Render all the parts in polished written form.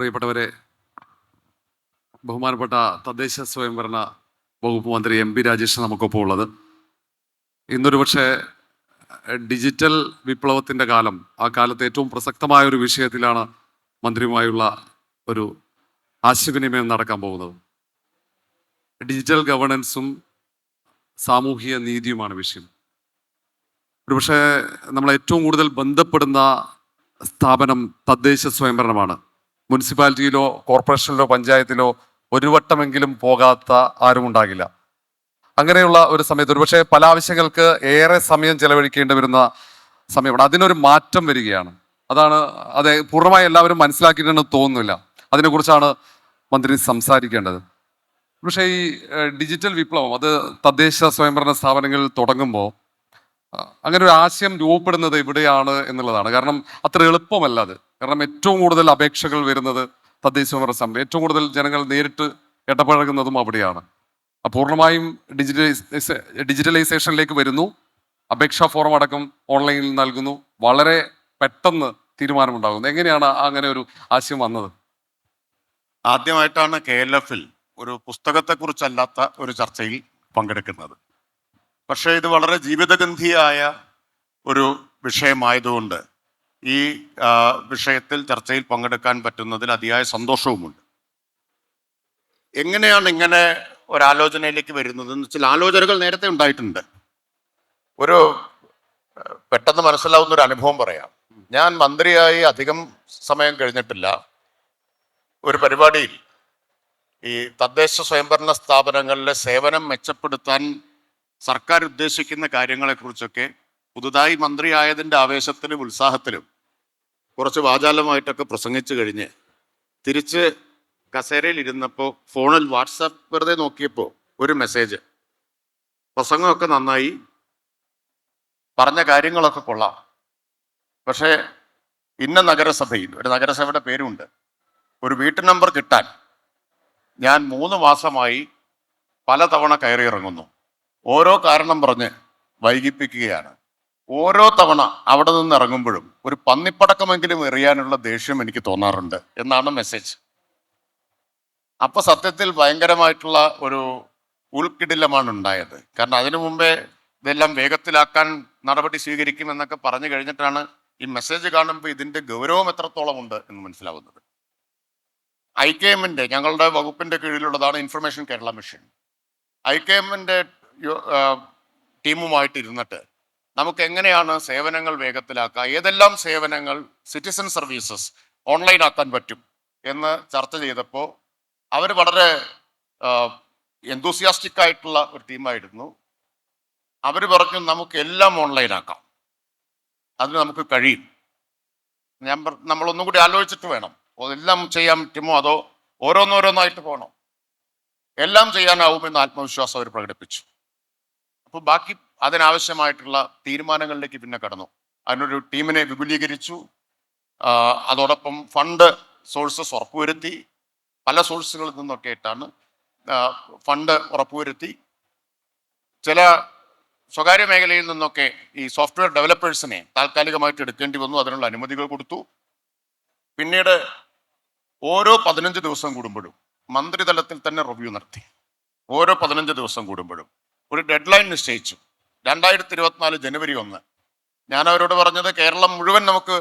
പ്രിയപ്പെട്ടവരെ, ബഹുമാനപ്പെട്ട തദ്ദേശ സ്വയംഭരണ വകുപ്പ് മന്ത്രി എം.പി. രാജേഷ് നമുക്കൊപ്പം ഉള്ളത്. ഇന്നൊരു പക്ഷേ ഡിജിറ്റൽ വിപ്ലവത്തിൻ്റെ കാലം, ആ കാലത്ത് ഏറ്റവും പ്രസക്തമായ ഒരു വിഷയത്തിലാണ് മന്ത്രിയുമായുള്ള ഒരു ആശയവിനിമയം നടക്കാൻ പോകുന്നത്. ഡിജിറ്റൽ ഗവേണൻസും സാമൂഹിക നീതിയുമാണ് വിഷയം. ഒരുപക്ഷെ നമ്മൾ ഏറ്റവും കൂടുതൽ ബന്ധപ്പെടുന്ന സ്ഥാപനം തദ്ദേശ സ്വയംഭരണമാണ്. മുനിസിപ്പാലിറ്റിയിലോ കോർപ്പറേഷനിലോ പഞ്ചായത്തിലോ ഒരു വട്ടമെങ്കിലും പോകാത്ത ആരും ഉണ്ടാകില്ല. അങ്ങനെയുള്ള ഒരു സമയത്ത് ഒരുപക്ഷെ പല ആവശ്യങ്ങൾക്ക് ഏറെ സമയം ചെലവഴിക്കേണ്ടി വരുന്ന സമയമാണ്. അതിനൊരു മാറ്റം വരികയാണ്. അത് പൂർണ്ണമായി എല്ലാവരും മനസ്സിലാക്കിയിട്ടുണ്ടെന്ന് തോന്നുന്നില്ല. അതിനെക്കുറിച്ചാണ് മന്ത്രി സംസാരിക്കേണ്ടത്. പക്ഷേ ഈ ഡിജിറ്റൽ വിപ്ലവം അത് തദ്ദേശ സ്വയംഭരണ സ്ഥാപനങ്ങളിൽ തുടങ്ങുമ്പോൾ അങ്ങനെ ഒരു ആശയം രൂപപ്പെടുന്നത് ഇവിടെയാണ് എന്നുള്ളതാണ്. കാരണം അത്ര എളുപ്പമല്ല അത്. കാരണം ഏറ്റവും കൂടുതൽ അപേക്ഷകൾ വരുന്നത് തദ്ദേശ സ്വയംഭരണ സ്ഥാപനം, ഏറ്റവും കൂടുതൽ ജനങ്ങൾ നേരിട്ട് ഇടപഴകുന്നതും അവിടെയാണ്. പൂർണ്ണമായും ഡിജിറ്റലൈസേഷനിലേക്ക് വരുന്നു. അപേക്ഷാ ഫോറം അടക്കം ഓൺലൈനിൽ നൽകുന്നു. വളരെ പെട്ടെന്ന് തീരുമാനമുണ്ടാകുന്നു. എങ്ങനെയാണ് അങ്ങനെ ഒരു ആശയം വന്നത്? ആദ്യമായിട്ടാണ് KLF-ൽ ഒരു പുസ്തകത്തെക്കുറിച്ചല്ലാത്ത ഒരു ചർച്ചയിൽ പങ്കെടുക്കുന്നത്. പക്ഷേ ഇത് വളരെ ജീവിതഗന്ധിയായ ഒരു വിഷയമായതുകൊണ്ട് ഈ വിഷയത്തിൽ ചർച്ചയിൽ പങ്കെടുക്കാൻ പറ്റുന്നതിൽ അതിയായ സന്തോഷവുമുണ്ട്. എങ്ങനെയാണ് ഇങ്ങനെ ഒരാലോചനയിലേക്ക് വരുന്നത് എന്ന് വെച്ചാൽ ആലോചനകൾ നേരത്തെ ഉണ്ടായിട്ടുണ്ട്. ഒരു പെട്ടെന്ന് മനസ്സിലാവുന്ന ഒരു അനുഭവം പറയാം. ഞാൻ മന്ത്രിയായി അധികം സമയം കഴിഞ്ഞിട്ടില്ല. ഒരു പരിപാടിയിൽ ഈ തദ്ദേശ സ്വയംഭരണ സ്ഥാപനങ്ങളിലെ സേവനം മെച്ചപ്പെടുത്താൻ സർക്കാർ ഉദ്ദേശിക്കുന്ന കാര്യങ്ങളെക്കുറിച്ചൊക്കെ പുതുതായി മന്ത്രിയായതിൻ്റെ ആവേശത്തിലും ഉത്സാഹത്തിലും കുറച്ച് വാചാലമായിട്ടൊക്കെ പ്രസംഗിച്ചു കഴിഞ്ഞ് തിരിച്ച് കസേരയിൽ ഇരുന്നപ്പോൾ ഫോണിൽ വാട്സാപ്പ് വെറുതെ നോക്കിയപ്പോൾ ഒരു മെസ്സേജ്, പ്രസംഗമൊക്കെ നന്നായി, പറഞ്ഞ കാര്യങ്ങളൊക്കെ കൊള്ളാം, പക്ഷേ ഇന്ന നഗരസഭയിൽ, ഒരു നഗരസഭയുടെ പേരുണ്ട്, ഒരു വീട്ടു നമ്പർ കിട്ടാൻ ഞാൻ 3 മാസമായി പലതവണ കയറി ഇറങ്ങുന്നു. ഓരോ കാരണം പറഞ്ഞ് വൈകിപ്പിക്കുകയാണ്. ഓരോ തവണ അവിടെ നിന്ന് ഇറങ്ങുമ്പോഴും ഒരു പന്നിപ്പടക്കമെങ്കിലും എറിയാനുള്ള ദേഷ്യം എനിക്ക് തോന്നാറുണ്ട് എന്നാണ് മെസ്സേജ്. അപ്പൊ സത്യത്തിൽ ഭയങ്കരമായിട്ടുള്ള ഒരു ഉൾക്കിടിലമാണ് ഉണ്ടായത്. കാരണം അതിനു മുമ്പേ ഇതെല്ലാം വേഗത്തിലാക്കാൻ നടപടി സ്വീകരിക്കുമെന്നൊക്കെ പറഞ്ഞു കഴിഞ്ഞിട്ടാണ് ഈ മെസ്സേജ് കാണുമ്പോൾ ഇതിന്റെ ഗൗരവം എത്രത്തോളം ഉണ്ട് എന്ന് മനസ്സിലാവുന്നത്. IKM-ന്റെ, ഞങ്ങളുടെ വകുപ്പിന്റെ കീഴിലുള്ളതാണ് ഇൻഫർമേഷൻ കേരള മിഷൻ. IKM-ന്റെ ടീമുമായിട്ട് ഇരുന്നിട്ട് നമുക്ക് എങ്ങനെയാണ് സേവനങ്ങൾ വേഗത്തിലാക്കുക, ഏതെല്ലാം സേവനങ്ങൾ സിറ്റിസൺ സർവീസസ് ഓൺലൈൻ ആക്കാൻ പറ്റും എന്ന് ചർച്ച ചെയ്തപ്പോൾ അവർ വളരെ എന്തൂസിയാസ്റ്റിക് ആയിട്ടുള്ള ഒരു ടീമായിരുന്നു. അവർ പറഞ്ഞു നമുക്ക് എല്ലാം ഓൺലൈനാക്കാം, അതിന് നമുക്ക് കഴിയും. നമ്മളൊന്നും കൂടി ആലോചിച്ചിട്ട് വേണം, എല്ലാം ചെയ്യാൻ പറ്റുമോ അതോ ഓരോന്നോരോന്നായിട്ട് പോകണം. എല്ലാം ചെയ്യാനാവുമെന്ന് ആത്മവിശ്വാസം അവർ പ്രകടിപ്പിച്ചു. അപ്പോൾ ബാക്കി അതിനാവശ്യമായിട്ടുള്ള തീരുമാനങ്ങളിലേക്ക് പിന്നെ കടന്നു. അതിനൊരു ടീമിനെ വിപുലീകരിച്ചു. അതോടൊപ്പം ഫണ്ട് സോഴ്സസ് ഉറപ്പുവരുത്തി. പല സോഴ്സുകളിൽ നിന്നൊക്കെ ആയിട്ടാണ് ഫണ്ട് ഉറപ്പുവരുത്തി. ചില സ്വകാര്യ മേഖലയിൽ നിന്നൊക്കെ ഈ സോഫ്റ്റ്വെയർ ഡെവലപ്പേഴ്സിനെ താൽക്കാലികമായിട്ട് എടുക്കേണ്ടി വന്നു. അതിനുള്ള അനുമതികൾ കൊടുത്തു. പിന്നീട് ഓരോ 15 ദിവസം കൂടുമ്പോഴും മന്ത്രിതലത്തിൽ തന്നെ റിവ്യൂ നടത്തി. ഓരോ 15 ദിവസം കൂടുമ്പോഴും ഒരു ഡെഡ് ലൈൻ നിശ്ചയിച്ചു. 2024 ജനുവരി 1. ഞാൻ അവരോട് പറഞ്ഞത് കേരളം മുഴുവൻ നമുക്ക്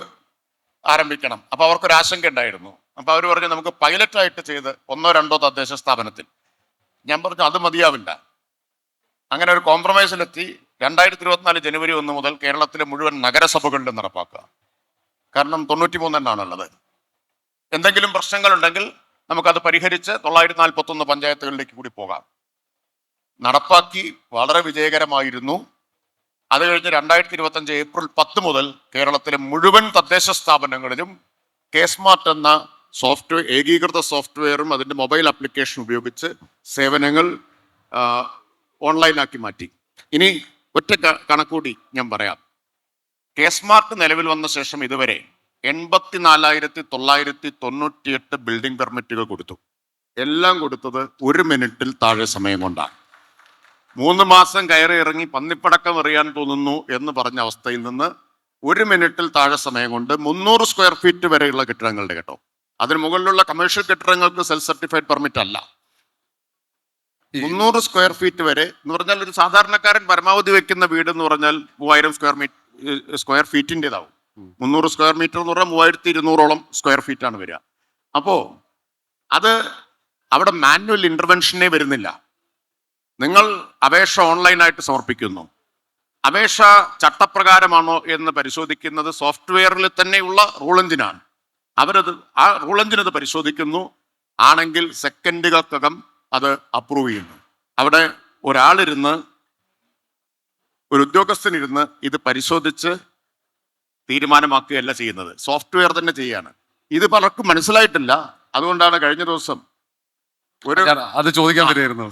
ആരംഭിക്കണം. അപ്പോൾ അവർക്കൊരു ആശങ്ക ഉണ്ടായിരുന്നു. അപ്പോൾ അവർ പറഞ്ഞു നമുക്ക് പൈലറ്റായിട്ട് ചെയ്ത് 1-2 തദ്ദേശ സ്ഥാപനത്തിൽ. ഞാൻ പറഞ്ഞു അത് മതിയാവില്ല. അങ്ങനെ ഒരു കോംപ്രമൈസിലെത്തി 2024 ജനുവരി 1 മുതൽ കേരളത്തിലെ മുഴുവൻ നഗരസഭകളിലും നടപ്പാക്കുക. കാരണം 93 എണ്ണാണുള്ളത്. എന്തെങ്കിലും പ്രശ്നങ്ങളുണ്ടെങ്കിൽ നമുക്കത് പരിഹരിച്ച് 941 പഞ്ചായത്തുകളിലേക്ക് കൂടി പോകാം. നടപ്പാക്കി. വളരെ വിജയകരമായിരുന്നു. അത് കഴിഞ്ഞ് 2025 ഏപ്രിൽ 10 മുതൽ കേരളത്തിലെ മുഴുവൻ തദ്ദേശ സ്ഥാപനങ്ങളിലും KSmart എന്ന സോഫ്റ്റ്വെയർ, ഏകീകൃത സോഫ്റ്റ്വെയറും അതിൻ്റെ മൊബൈൽ ആപ്ലിക്കേഷൻ ഉപയോഗിച്ച് സേവനങ്ങൾ ഓൺലൈനാക്കി മാറ്റി. ഇനി ഒറ്റ കണക്കൂടി ഞാൻ പറയാം. KSmart നിലവിൽ വന്ന ശേഷം ഇതുവരെ 84,998 ബിൽഡിംഗ് പെർമിറ്റുകൾ കൊടുത്തു. എല്ലാം കൊടുത്തത് 1 മിനിറ്റിൽ താഴെ സമയം കൊണ്ടാണ്. 3 മാസം കയറി ഇറങ്ങി പന്നിപ്പടക്കം എറിയാൻ തോന്നുന്നു എന്ന് പറഞ്ഞ അവസ്ഥയിൽ നിന്ന് 1 മിനിറ്റിൽ താഴെ സമയം കൊണ്ട് 300 സ്ക്വയർ ഫീറ്റ് വരെയുള്ള കെട്ടിടങ്ങളുടെ കേട്ടോ അതിന് മുകളിലുള്ള കമേഴ്ഷ്യൽ കെട്ടിടങ്ങൾക്ക് സെൽഫ് സർട്ടിഫൈഡ് പെർമിറ്റ് അല്ല. 300 സ്ക്വയർ ഫീറ്റ് വരെ എന്ന് പറഞ്ഞാൽ ഒരു സാധാരണക്കാരൻ പരമാവധി വെക്കുന്ന വീട് എന്ന് പറഞ്ഞാൽ 3000 സ്ക്വയർ ഫീറ്റിൻ്റെതാവും. 300 സ്ക്വയർ മീറ്റർ എന്ന് പറഞ്ഞാൽ 3200ഓളം സ്ക്വയർ ഫീറ്റ് ആണ് വരിക. അപ്പോൾ അത് അവിടെ മാനുവൽ ഇന്റർവെൻഷനേ വരുന്നില്ല. നിങ്ങൾ അപേക്ഷ ഓൺലൈനായിട്ട് സമർപ്പിക്കുന്നു. അപേക്ഷ ചട്ടപ്രകാരമാണോ എന്ന് പരിശോധിക്കുന്നത് സോഫ്റ്റ്വെയറിൽ തന്നെയുള്ള റൂൾ എഞ്ചിനാണ്. ആ റൂൾ എഞ്ചിൻ അത് പരിശോധിക്കുന്നു. ആണെങ്കിൽ സെക്കൻഡുകൾക്കകം അത് അപ്രൂവ് ചെയ്യുന്നു. അവിടെ ഒരാളിരുന്ന്, ഒരു ഉദ്യോഗസ്ഥനിരുന്ന് ഇത് പരിശോധിച്ച് തീരുമാനമാക്കുകയല്ല ചെയ്യുന്നത്, സോഫ്റ്റ്വെയർ തന്നെ ചെയ്യാണ്. ഇത് പലർക്കും മനസ്സിലായിട്ടില്ല. അതുകൊണ്ടാണ് കഴിഞ്ഞ ദിവസം അത് ചോദിക്കാൻ വരുമായിരുന്നു.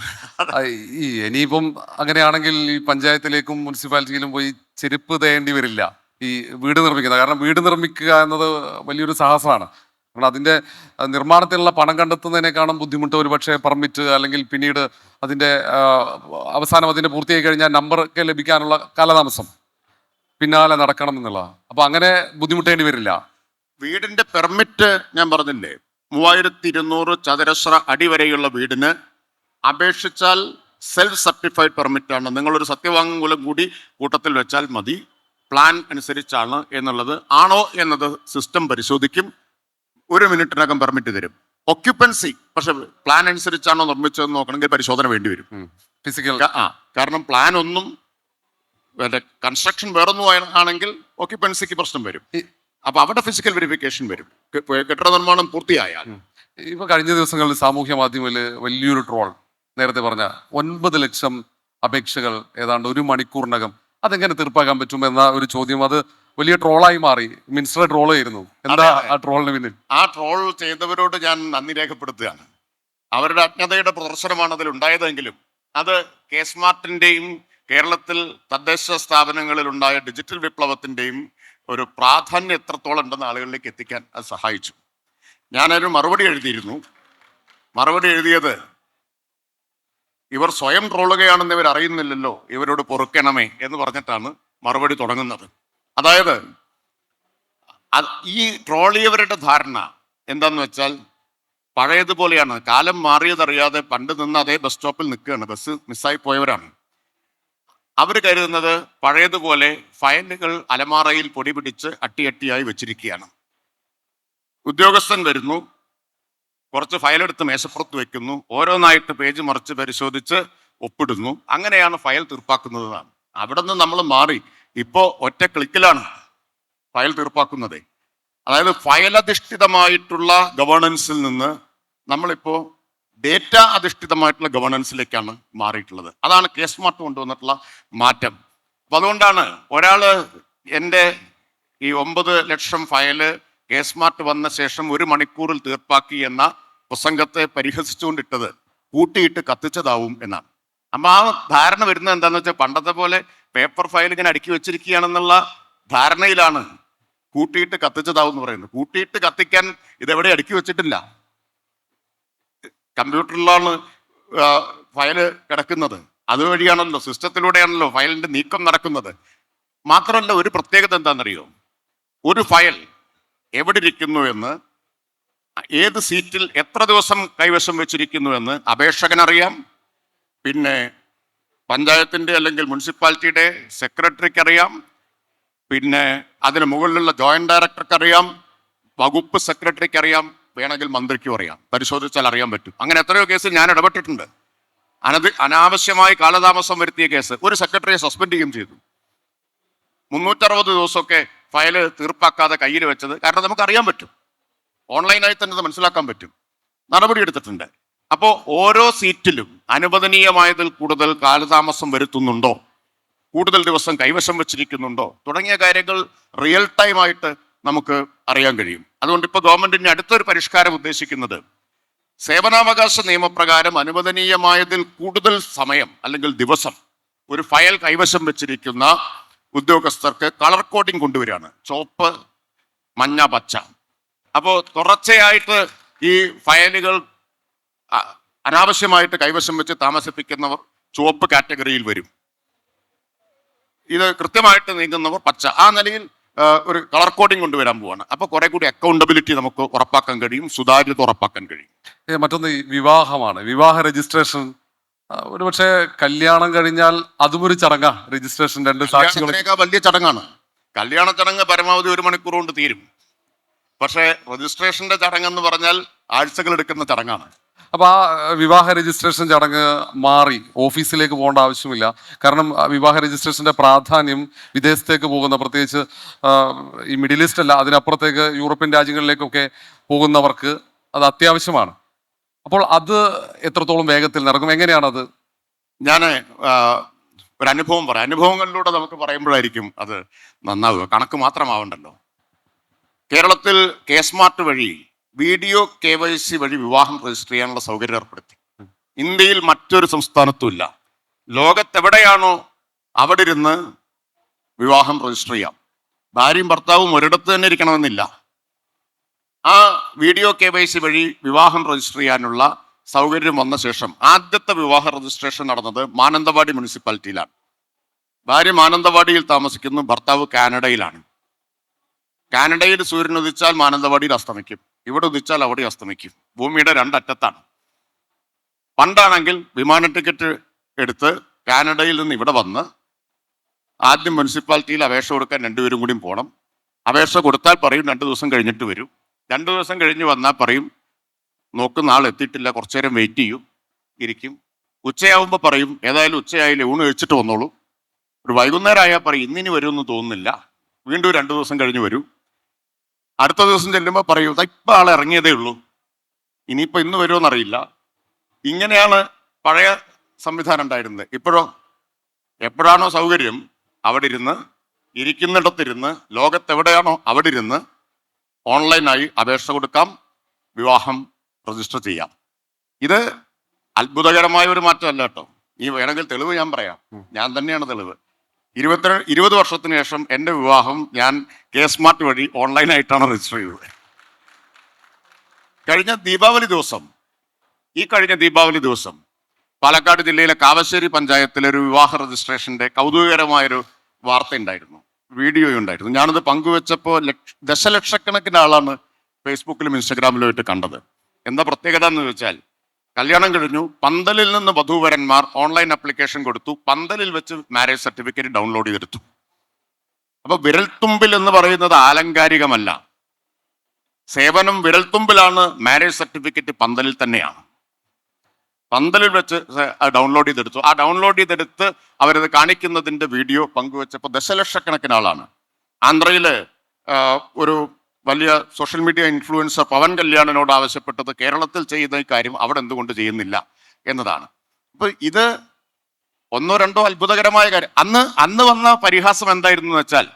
ഇനിയിപ്പം അങ്ങനെയാണെങ്കിൽ ഈ പഞ്ചായത്തിലേക്കും മുനിസിപ്പാലിറ്റിയിലും പോയി ചെരുപ്പ് തേണ്ടി വരില്ല ഈ വീട് നിർമ്മിക്കുന്നത്. കാരണം വീട് നിർമ്മിക്കുക എന്നത് വലിയൊരു സാഹസമാണ്. കാരണം അതിൻ്റെ നിർമ്മാണത്തിനുള്ള പണം കണ്ടെത്തുന്നതിനേക്കാളും ബുദ്ധിമുട്ട് ഒരുപക്ഷെ പെർമിറ്റ് അല്ലെങ്കിൽ പിന്നീട് അതിൻ്റെ അവസാനം അതിൻ്റെ പൂർത്തിയായി കഴിഞ്ഞാൽ നമ്പറൊക്കെ ലഭിക്കാനുള്ള കാലതാമസം പിന്നാലെ നടക്കണം എന്നുള്ളതാണ്. അപ്പോൾ അങ്ങനെ ബുദ്ധിമുട്ടേണ്ടി വരില്ല. വീടിൻ്റെ പെർമിറ്റ് ഞാൻ പറഞ്ഞില്ലേ, 3200 ചതുരശ്ര അടി വരെയുള്ള വീടിന് അപേക്ഷിച്ചാൽ സെൽഫ് സർട്ടിഫൈഡ് പെർമിറ്റ് ആണ്. നിങ്ങളൊരു സത്യവാങ്മൂലം കൂടി കൂട്ടത്തിൽ വെച്ചാൽ മതി. പ്ലാൻ അനുസരിച്ചാണ് എന്നുള്ളത് ആണോ എന്നത് സിസ്റ്റം പരിശോധിക്കും. 1 മിനിറ്റിനകം പെർമിറ്റ് തരും. ഒക്യുപ്പൻസി പക്ഷെ പ്ലാൻ അനുസരിച്ചാണോ നിർമ്മിച്ചതെന്ന് നോക്കണമെങ്കിൽ പരിശോധന വേണ്ടി വരും. ഫിസിക്കൽ കാരണം പ്ലാൻ ഒന്നും കൺസ്ട്രക്ഷൻ വേറൊന്നും ആണെങ്കിൽ ഒക്യുപ്പൻസിക്ക് പ്രശ്നം വരും. അപ്പൊ അവിടെ ഫിസിക്കൽ വെരിഫിക്കേഷൻ വരും കെട്ടിട നിർമ്മാണം പൂർത്തിയായാൽ. ഇപ്പൊ കഴിഞ്ഞ ദിവസങ്ങളിൽ സാമൂഹ്യ മാധ്യമങ്ങളിൽ വലിയൊരു ട്രോൾ, നേരത്തെ പറഞ്ഞ 9 ലക്ഷം അപേക്ഷകൾ ഏതാണ്ട് 1 മണിക്കൂറിനകം അതെങ്ങനെ തീർപ്പാക്കാൻ പറ്റും എന്ന ഒരു ചോദ്യം, അത് വലിയ ട്രോളായി മാറി. മിനിസ്റ്ററെ ട്രോൾ ചെയ്യുന്നു. എന്താ ആ ട്രോളിന് പിന്നിൽ? ആ ട്രോൾ ചെയ്തവരോട് ഞാൻ നന്ദി രേഖപ്പെടുത്തുകയാണ്. അവരുടെ അജ്ഞതയുടെ പ്രദർശനമാണ് അതിൽ ഉണ്ടായതെങ്കിലും അത് കെ സ്മാർട്ടിന്റെയും കേരളത്തിൽ തദ്ദേശ സ്ഥാപനങ്ങളിൽ ഉണ്ടായ ഡിജിറ്റൽ വിപ്ലവത്തിന്റെയും ഒരു പ്രാധാന്യം എത്രത്തോളം ഉണ്ടെന്ന് ആളുകളിലേക്ക് എത്തിക്കാൻ അത് സഹായിച്ചു. ഞാനൊരു മറുപടി എഴുതിയിരുന്നു. മറുപടി എഴുതിയത്, ഇവർ സ്വയം ട്രോളുകയാണെന്ന് ഇവർ അറിയുന്നില്ലല്ലോ, ഇവരോട് പൊറുക്കണമേ എന്ന് പറഞ്ഞിട്ടാണ് മറുപടി തുടങ്ങുന്നത്. അതായത് ഈ ട്രോളിയവരുടെ ധാരണ എന്താന്ന് വെച്ചാൽ പഴയതുപോലെയാണ്. കാലം മാറിയതറിയാതെ പണ്ട് നിന്ന് അതേ ബസ് സ്റ്റോപ്പിൽ നിൽക്കുകയാണ്. ബസ് മിസ്സായി പോയവരാണ്. അവർ കരുതുന്നത് പഴയതുപോലെ ഫയലുകൾ അലമാറയിൽ പൊടി പിടിച്ച് അട്ടിയായി വെച്ചിരിക്കുകയാണ്. ഉദ്യോഗസ്ഥൻ വരുന്നു, കുറച്ച് ഫയലെടുത്ത് മേശപ്പുറത്ത് വെക്കുന്നു, ഓരോന്നായിട്ട് പേജ് മറിച്ച് പരിശോധിച്ച് ഒപ്പിടുന്നു. അങ്ങനെയാണ് ഫയൽ തീർപ്പാക്കുന്നതാണ്. അവിടെ നിന്ന് നമ്മൾ മാറി ഇപ്പോൾ ഒറ്റ ക്ലിക്കിലാണ് ഫയൽ തീർപ്പാക്കുന്നത്. അതായത് ഫയൽ അധിഷ്ഠിതമായിട്ടുള്ള ഗവേണൻസിൽ നിന്ന് നമ്മളിപ്പോൾ ഡേറ്റ അധിഷ്ഠിതമായിട്ടുള്ള ഗവേണൻസിലേക്കാണ് മാറിയിട്ടുള്ളത്. അതാണ് കെ സ്മാർട്ട് കൊണ്ടുവന്നിട്ടുള്ള മാറ്റം. അപ്പം അതുകൊണ്ടാണ് ഒരാൾ എൻ്റെ ഈ 9 ലക്ഷം ഫയല് കെ സ്മാർട്ട് വന്ന ശേഷം 1 മണിക്കൂറിൽ തീർപ്പാക്കി എന്ന പ്രസംഗത്തെ പരിഹസിച്ചുകൊണ്ടിട്ടത് കൂട്ടിയിട്ട് കത്തിച്ചതാവും എന്നാണ്. അപ്പം ആ ധാരണ വരുന്നത് എന്താണെന്ന് വെച്ചാൽ പണ്ടത്തെ പോലെ പേപ്പർ ഫയൽ ഇങ്ങനെ അടുക്കി വെച്ചിരിക്കുകയാണെന്നുള്ള ധാരണയിലാണ് കൂട്ടിയിട്ട് കത്തിച്ചതാവും എന്ന് പറയുന്നത്. കൂട്ടിയിട്ട് കത്തിക്കാൻ ഇതെവിടെ അടുക്കി വെച്ചിട്ടില്ല. കമ്പ്യൂട്ടറിലാണ് ഫയല് കിടക്കുന്നത്. അതുവഴിയാണല്ലോ, സിസ്റ്റത്തിലൂടെയാണല്ലോ ഫയലിന്റെ നീക്കം നടക്കുന്നത്. മാത്രമല്ല, ഒരു പ്രത്യേകത എന്താണെന്നറിയോ? ഒരു ഫയൽ എവിടെ ഇരിക്കുന്നു എന്ന്, ഏത് സീറ്റിൽ എത്ര ദിവസം കൈവശം വെച്ചിരിക്കുന്നു എന്ന് അപേക്ഷകനറിയാം, പിന്നെ പഞ്ചായത്തിന്റെ അല്ലെങ്കിൽ മുനിസിപ്പാലിറ്റിയുടെ സെക്രട്ടറിക്ക് അറിയാം, പിന്നെ അതിന് മുകളിലുള്ള ജോയിന്റ് ഡയറക്ടർക്ക് അറിയാം, വകുപ്പ് സെക്രട്ടറിക്ക് അറിയാം, വേണമെങ്കിൽ മന്ത്രിക്കും അറിയാം. പരിശോധിച്ചാൽ അറിയാൻ പറ്റും. അങ്ങനെ എത്രയോ കേസിൽ ഞാൻ ഇടപെട്ടിട്ടുണ്ട്. അനാവശ്യമായി കാലതാമസം വരുത്തിയ കേസ് ഒരു സെക്രട്ടറിയെ സസ്പെൻഡ് ചെയ്യുകയും ചെയ്തു. 360 ദിവസമൊക്കെ ഫയല് തീർപ്പാക്കാതെ കയ്യിൽ വെച്ചത്. കാരണം നമുക്ക് അറിയാൻ പറ്റും, ഓൺലൈനായി തന്നെ അത് മനസ്സിലാക്കാൻ പറ്റും. നടപടി എടുത്തിട്ടുണ്ട്. അപ്പോൾ ഓരോ സീറ്റിലും അനുവദനീയമായതിൽ കൂടുതൽ കാലതാമസം വരുത്തുന്നുണ്ടോ, കൂടുതൽ ദിവസം കൈവശം വെച്ചിരിക്കുന്നുണ്ടോ തുടങ്ങിയ കാര്യങ്ങൾ റിയൽ ടൈം ആയിട്ട് നമുക്ക് അറിയാൻ കഴിയും. അതുകൊണ്ട് ഇപ്പോൾ ഗവൺമെന്റിന് അടുത്തൊരു പരിഷ്കാരം ഉദ്ദേശിക്കുന്നത്, സേവനാവകാശ നിയമപ്രകാരം അനുവദനീയമായതിൽ കൂടുതൽ സമയം അല്ലെങ്കിൽ ദിവസം ഒരു ഫയൽ കൈവശം വെച്ചിരിക്കുന്ന ഉദ്യോഗസ്ഥർക്ക് കളർ കോഡിംഗ് കൊണ്ടുവരികയാണ്. ചുവപ്പ്, മഞ്ഞ, പച്ച. അപ്പോൾ തുടർച്ചയായിട്ട് ഈ ഫയലുകൾ അനാവശ്യമായിട്ട് കൈവശം വെച്ച് താമസിപ്പിക്കുന്നവർ ചുവപ്പ് കാറ്റഗറിയിൽ വരും. ഇത് കൃത്യമായിട്ട് നീങ്ങുന്നവർ പച്ച. ആ നിലയിൽ ഒരു കളർ കോഡിംഗ് കൊണ്ടുവരാൻ പോവാണ്. അപ്പോൾ കുറെ കൂടി അക്കൗണ്ടബിലിറ്റി നമുക്ക് ഉറപ്പാക്കാൻ കഴിയും, സുതാര്യത ഉറപ്പാക്കാൻ കഴിയും. മറ്റൊന്ന് ഈ വിവാഹമാണ്. വിവാഹ രജിസ്ട്രേഷൻ ഒരുപക്ഷെ കല്യാണം കഴിഞ്ഞാൽ അതും ഒരു ചടങ്ങാ. രജിസ്ട്രേഷൻ രണ്ട് സാക്ഷികൾ. കല്യാണത്തിനേക്കാൾ വലിയ ചടങ്ങാണ്. കല്യാണ ചടങ്ങ് പരമാവധി 1 മണിക്കൂർ കൊണ്ട് തീരും. പക്ഷേ രജിസ്ട്രേഷന്റെ ചടങ്ങെന്ന് പറഞ്ഞാൽ ആഴ്ചകൾ എടുക്കുന്ന ചടങ്ങാണ്. അപ്പൊ ആ വിവാഹ രജിസ്ട്രേഷൻ ചടങ്ങ് മാറി ഓഫീസിലേക്ക് പോകേണ്ട ആവശ്യമില്ല. കാരണം വിവാഹ രജിസ്ട്രേഷന്റെ പ്രാധാന്യം വിദേശത്തേക്ക് പോകുന്ന, പ്രത്യേകിച്ച് ഈ മിഡിൽ ഈസ്റ്റ് അല്ല, അതിനപ്പുറത്തേക്ക് യൂറോപ്യൻ രാജ്യങ്ങളിലേക്കൊക്കെ പോകുന്നവർക്ക് അത് അത്യാവശ്യമാണ്. അപ്പോൾ അത് എത്രത്തോളം വേഗത്തിൽ നടക്കും? എങ്ങനെയാണത്? ഞാൻ ഒരു അനുഭവം പറയാം. അനുഭവങ്ങളിലൂടെ നമുക്ക് പറയുമ്പോഴായിരിക്കും അത് നന്നാവുക. കണക്ക് മാത്രമാവണ്ടല്ലോ. കേരളത്തിൽ കേസ്മാർട്ട് വഴി വീഡിയോ KYC വഴി വിവാഹം രജിസ്റ്റർ ചെയ്യാനുള്ള സൗകര്യം ഏർപ്പെടുത്തി. ഇന്ത്യയിൽ മറ്റൊരു സംസ്ഥാനത്തും ഇല്ല. ലോകത്തെവിടെയാണോ അവിടെ ഇരുന്ന് വിവാഹം രജിസ്റ്റർ ചെയ്യാം. ഭാര്യയും ഭർത്താവും ഒരിടത്ത് തന്നെ ഇരിക്കണമെന്നില്ല. ആ വീഡിയോ KYC വഴി വിവാഹം രജിസ്റ്റർ ചെയ്യാനുള്ള സൗകര്യം വന്ന ശേഷം ആദ്യത്തെ വിവാഹ രജിസ്ട്രേഷൻ നടന്നത് മാനന്തവാടി മുനിസിപ്പാലിറ്റിയിലാണ്. ഭാര്യ മാനന്തവാടിയിൽ താമസിക്കുന്നു, ഭർത്താവ് കാനഡയിലാണ്. കാനഡയിൽ സൂര്യൻ ഉദിച്ചാൽ മാനന്തവാടിയിൽ അസ്തമിക്കും, ഇവിടെ ഉദിച്ചാൽ അവിടെ അസ്തമിക്കും. ഭൂമിയുടെ രണ്ടറ്റത്താണ്. പണ്ടാണെങ്കിൽ വിമാന ടിക്കറ്റ് എടുത്ത് കാനഡയിൽ നിന്ന് ഇവിടെ വന്ന് ആദ്യം മുനിസിപ്പാലിറ്റിയിൽ അപേക്ഷ കൊടുക്കാൻ രണ്ടുപേരും കൂടിയും പോകണം. അപേക്ഷ കൊടുത്താൽ പറയും 2 ദിവസം കഴിഞ്ഞിട്ട് വരും. 2 ദിവസം കഴിഞ്ഞ് വന്നാൽ പറയും നോക്കുന്ന ആൾ എത്തിയിട്ടില്ല, കുറച്ചു നേരം വെയിറ്റ് ചെയ്യും, ഇരിക്കും. ഉച്ചയാവുമ്പോൾ പറയും ഏതായാലും ഉച്ചയായില്ലേ, ഊണ് കഴിച്ചിട്ട് വന്നോളൂ. ഒരു വൈകുന്നേരം ആയാൽ പറയും ഇന്നിനി വരുമെന്ന് തോന്നുന്നില്ല, വീണ്ടും 2 ദിവസം കഴിഞ്ഞ് വരൂ. അടുത്ത ദിവസം ചെല്ലുമ്പോൾ പറയൂ ഇപ്പം ആൾ ഇറങ്ങിയതേ ഉള്ളൂ, ഇനിയിപ്പോൾ ഇന്ന് വരുമോന്നറിയില്ല. ഇങ്ങനെയാണ് പഴയ സംവിധാനം ഉണ്ടായിരുന്നത്. ഇപ്പോഴോ എപ്പോഴാണോ സൗകര്യം അവിടെ ഇരുന്ന്, ഇരിക്കുന്നിടത്തിരുന്ന്, ലോകത്തെവിടെയാണോ അവിടെ ഇരുന്ന് ഓൺലൈനായി അപേക്ഷ കൊടുക്കാം, വിവാഹം രജിസ്റ്റർ ചെയ്യാം. ഇത് അത്ഭുതകരമായ ഒരു മാറ്റമല്ല കേട്ടോ. ഈ വേണമെങ്കിൽ തെളിവ് ഞാൻ പറയാം. ഞാൻ തന്നെയാണ് തെളിവ്. 20 വർഷത്തിന് ശേഷം എൻ്റെ വിവാഹം ഞാൻ കേസ്മാർട്ട് വഴി ഓൺലൈനായിട്ടാണ് രജിസ്റ്റർ ചെയ്തത്. കഴിഞ്ഞ ദീപാവലി ദിവസം പാലക്കാട് ജില്ലയിലെ കാവശ്ശേരി പഞ്ചായത്തിലെ ഒരു വിവാഹ രജിസ്ട്രേഷന്റെ കൗതുകകരമായൊരു വാർത്ത ഉണ്ടായിരുന്നു, വീഡിയോ ഉണ്ടായിരുന്നു. ഞാനത് പങ്കുവെച്ചപ്പോൾ ദശലക്ഷക്കണക്കിന് ആളാണ് ഫേസ്ബുക്കിലും ഇൻസ്റ്റഗ്രാമിലും ആയിട്ട് കണ്ടത്. എന്താ പ്രത്യേകത എന്ന് ചോദിച്ചാൽ, കല്യാണം കഴിഞ്ഞു, പന്തലിൽ നിന്ന് വധൂവരന്മാർ ഓൺലൈൻ ആപ്ലിക്കേഷൻ കൊടുത്തു, പന്തലിൽ വെച്ച് മാരേജ് സർട്ടിഫിക്കറ്റ് ഡൗൺലോഡ് ചെയ്തെടുത്തു. അപ്പൊ വിരൽത്തുമ്പിൽ എന്ന് പറയുന്നത് ആലങ്കാരികമല്ല, സേവനം വിരൽത്തുമ്പിലാണ്. മാരേജ് സർട്ടിഫിക്കറ്റ് പന്തലിൽ തന്നെയാണ്. പന്തലിൽ വെച്ച് ഡൗൺലോഡ് ചെയ്തെടുത്തു. ആ ഡൗൺലോഡ് ചെയ്തെടുത്ത് അവരത് കാണിക്കുന്നതിന്റെ വീഡിയോ പങ്കുവെച്ചപ്പോൾ ദശലക്ഷക്കണക്കിന് ആളാണ്. ആന്ധ്രയില് ഒരു വലിയ സോഷ്യൽ മീഡിയ ഇൻഫ്ലുവൻസർ പവൻ കല്യാണിനോട് ആവശ്യപ്പെട്ടത് കേരളത്തിൽ ചെയ്യുന്ന ഈ കാര്യം അവിടെ എന്തുകൊണ്ട് ചെയ്യുന്നില്ല എന്നതാണ്. അപ്പൊ ഇത് 1-2 അത്ഭുതകരമായ കാര്യം. അന്ന് വന്ന പരിഹാസം എന്തായിരുന്നു എന്ന് വെച്ചാൽ,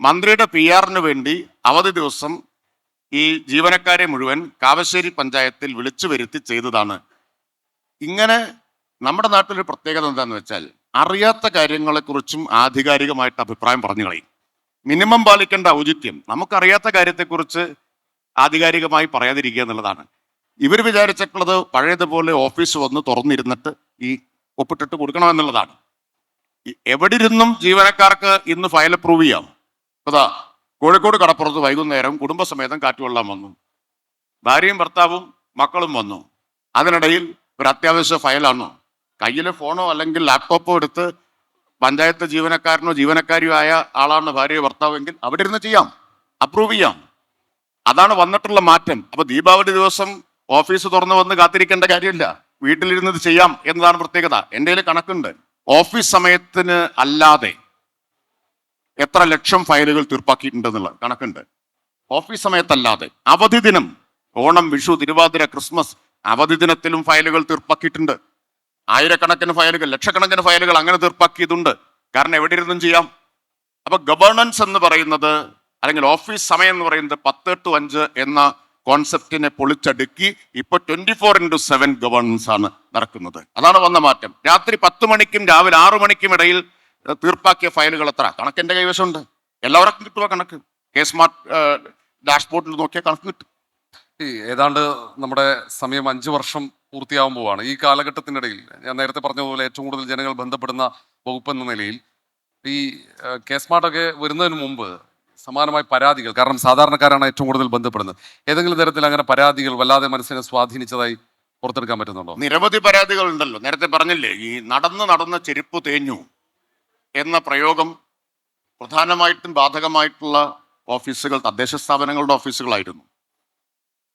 മന്ത്രിയുടെ PR വേണ്ടി അവധി ദിവസം ഈ ജീവനക്കാരെ മുഴുവൻ കാവശ്ശേരി പഞ്ചായത്തിൽ വിളിച്ചു വരുത്തി ചെയ്തതാണ്. ഇങ്ങനെ നമ്മുടെ നാട്ടിലൊരു പ്രത്യേകത എന്താന്ന് വെച്ചാൽ, അറിയാത്ത കാര്യങ്ങളെക്കുറിച്ചും ആധികാരികമായിട്ട് അഭിപ്രായം പറഞ്ഞു കളയും. മിനിമം പാലിക്കേണ്ട ഔചിത്യം, നമുക്കറിയാത്ത കാര്യത്തെക്കുറിച്ച് ആധികാരികമായി പറയാതിരിക്കുക എന്നുള്ളതാണ്. ഇവർ വിചാരിച്ചിട്ടുള്ളത് പഴയതുപോലെ ഓഫീസ് വന്ന് തുറന്നിരുന്നിട്ട് ഈ ഒപ്പിട്ടിട്ട് കൊടുക്കണമെന്നുള്ളതാണ്. എവിടെ ഇരുന്നും ജീവനക്കാർക്ക് ഇന്ന് ഫയൽ അപ്രൂവ് ചെയ്യാം. അതാ കോഴിക്കോട് കടപ്പുറത്ത് വൈകുന്നേരം കുടുംബസമേതം കാറ്റുകൊള്ളാൻ വന്നു, ഭാര്യയും ഭർത്താവും മക്കളും വന്നു. അതിനിടയിൽ ഒരു അത്യാവശ്യ ഫയലാണോ, കയ്യിൽ ഫോണോ അല്ലെങ്കിൽ ലാപ്ടോപ്പോ എടുത്ത് പഞ്ചായത്ത് ജീവനക്കാരനോ ജീവനക്കാരിയോ ആയ ആളാണ് ഭാര്യ ഭർത്താവെങ്കിൽ അവിടെ ഇരുന്ന് ചെയ്യാം, അപ്രൂവ് ചെയ്യാം. അതാണ് വന്നിട്ടുള്ള മാറ്റം. അപ്പൊ ദീപാവലി ദിവസം ഓഫീസ് തുറന്നു വന്ന് കാത്തിരിക്കേണ്ട കാര്യമില്ല, വീട്ടിലിരുന്ന് ഇത് ചെയ്യാം എന്നതാണ് പ്രത്യേകത. എൻ്റെ കയ്യിൽ കണക്കുണ്ട്, ഓഫീസ് സമയത്തിന് അല്ലാതെ എത്ര ലക്ഷം ഫയലുകൾ തീർപ്പാക്കിയിട്ടുണ്ടെന്നുള്ള കണക്കുണ്ട്. ഓഫീസ് സമയത്തല്ലാതെ അവധി ദിനം, ഓണം, വിഷു, തിരുവാതിര, ക്രിസ്മസ് അവധി ദിനത്തിലും ഫയലുകൾ തീർപ്പാക്കിയിട്ടുണ്ട്. ആയിരക്കണക്കിന് ഫയലുകൾ, ലക്ഷക്കണക്കിന് ഫയലുകൾ അങ്ങനെ തീർപ്പാക്കിയതുണ്ട്. കാരണം എവിടെ ഇരുന്നും ചെയ്യാം. അപ്പൊ ഗവേണൻസ് എന്ന് പറയുന്നത്, അല്ലെങ്കിൽ ഓഫീസ് സമയം എന്ന് പറയുന്നത് 10 to 5 എന്ന കോൺസെപ്റ്റിനെ പൊളിച്ചടുക്കി ഇപ്പൊ 24/7 ഗവേണൻസ് ആണ് നടക്കുന്നത്. അതാണ് വന്ന മാറ്റം. രാത്രി 10 മണിക്കും രാവിലെ 6 മണിക്കും ഇടയിൽ തീർപ്പാക്കിയ ഫയലുകൾ എത്ര? കണക്ക് എൻ്റെ കൈവശമുണ്ട്. എല്ലാവർക്കും കിട്ടുക കണക്ക്. കേസ്മാർട്ട് ഡാഷ്ബോർഡിൽ നോക്കിയാൽ കണക്ക് കിട്ടും. ഈ ഏതാണ്ട് നമ്മുടെ സമയം 5 വർഷം പൂർത്തിയാകുമ്പോഴാണ്. ഈ കാലഘട്ടത്തിനിടയിൽ ഞാൻ നേരത്തെ പറഞ്ഞതുപോലെ ഏറ്റവും കൂടുതൽ ജനങ്ങൾ ബന്ധപ്പെടുന്ന വകുപ്പ് എന്ന നിലയിൽ ഈ കേസ്മാർട്ടൊക്കെ വരുന്നതിന് മുമ്പ് സമാനമായ പരാതികൾ, കാരണം സാധാരണക്കാരാണ് ഏറ്റവും കൂടുതൽ ബന്ധപ്പെടുന്നത്, ഏതെങ്കിലും തരത്തിൽ അങ്ങനെ പരാതികൾ വല്ലാതെ മനസ്സിനെ സ്വാധീനിച്ചതായി പുറത്തെടുക്കാൻ പറ്റുന്നുണ്ടോ? നിരവധി പരാതികൾ ഉണ്ടല്ലോ. നേരത്തെ പറഞ്ഞില്ലേ, ഈ നടന്ന ചെരുപ്പ് തേഞ്ഞു എന്ന പ്രയോഗം പ്രധാനമായിട്ടും ബാധകമായിട്ടുള്ള ഓഫീസുകൾ തദ്ദേശ സ്ഥാപനങ്ങളുടെ ഓഫീസുകളായിരുന്നു.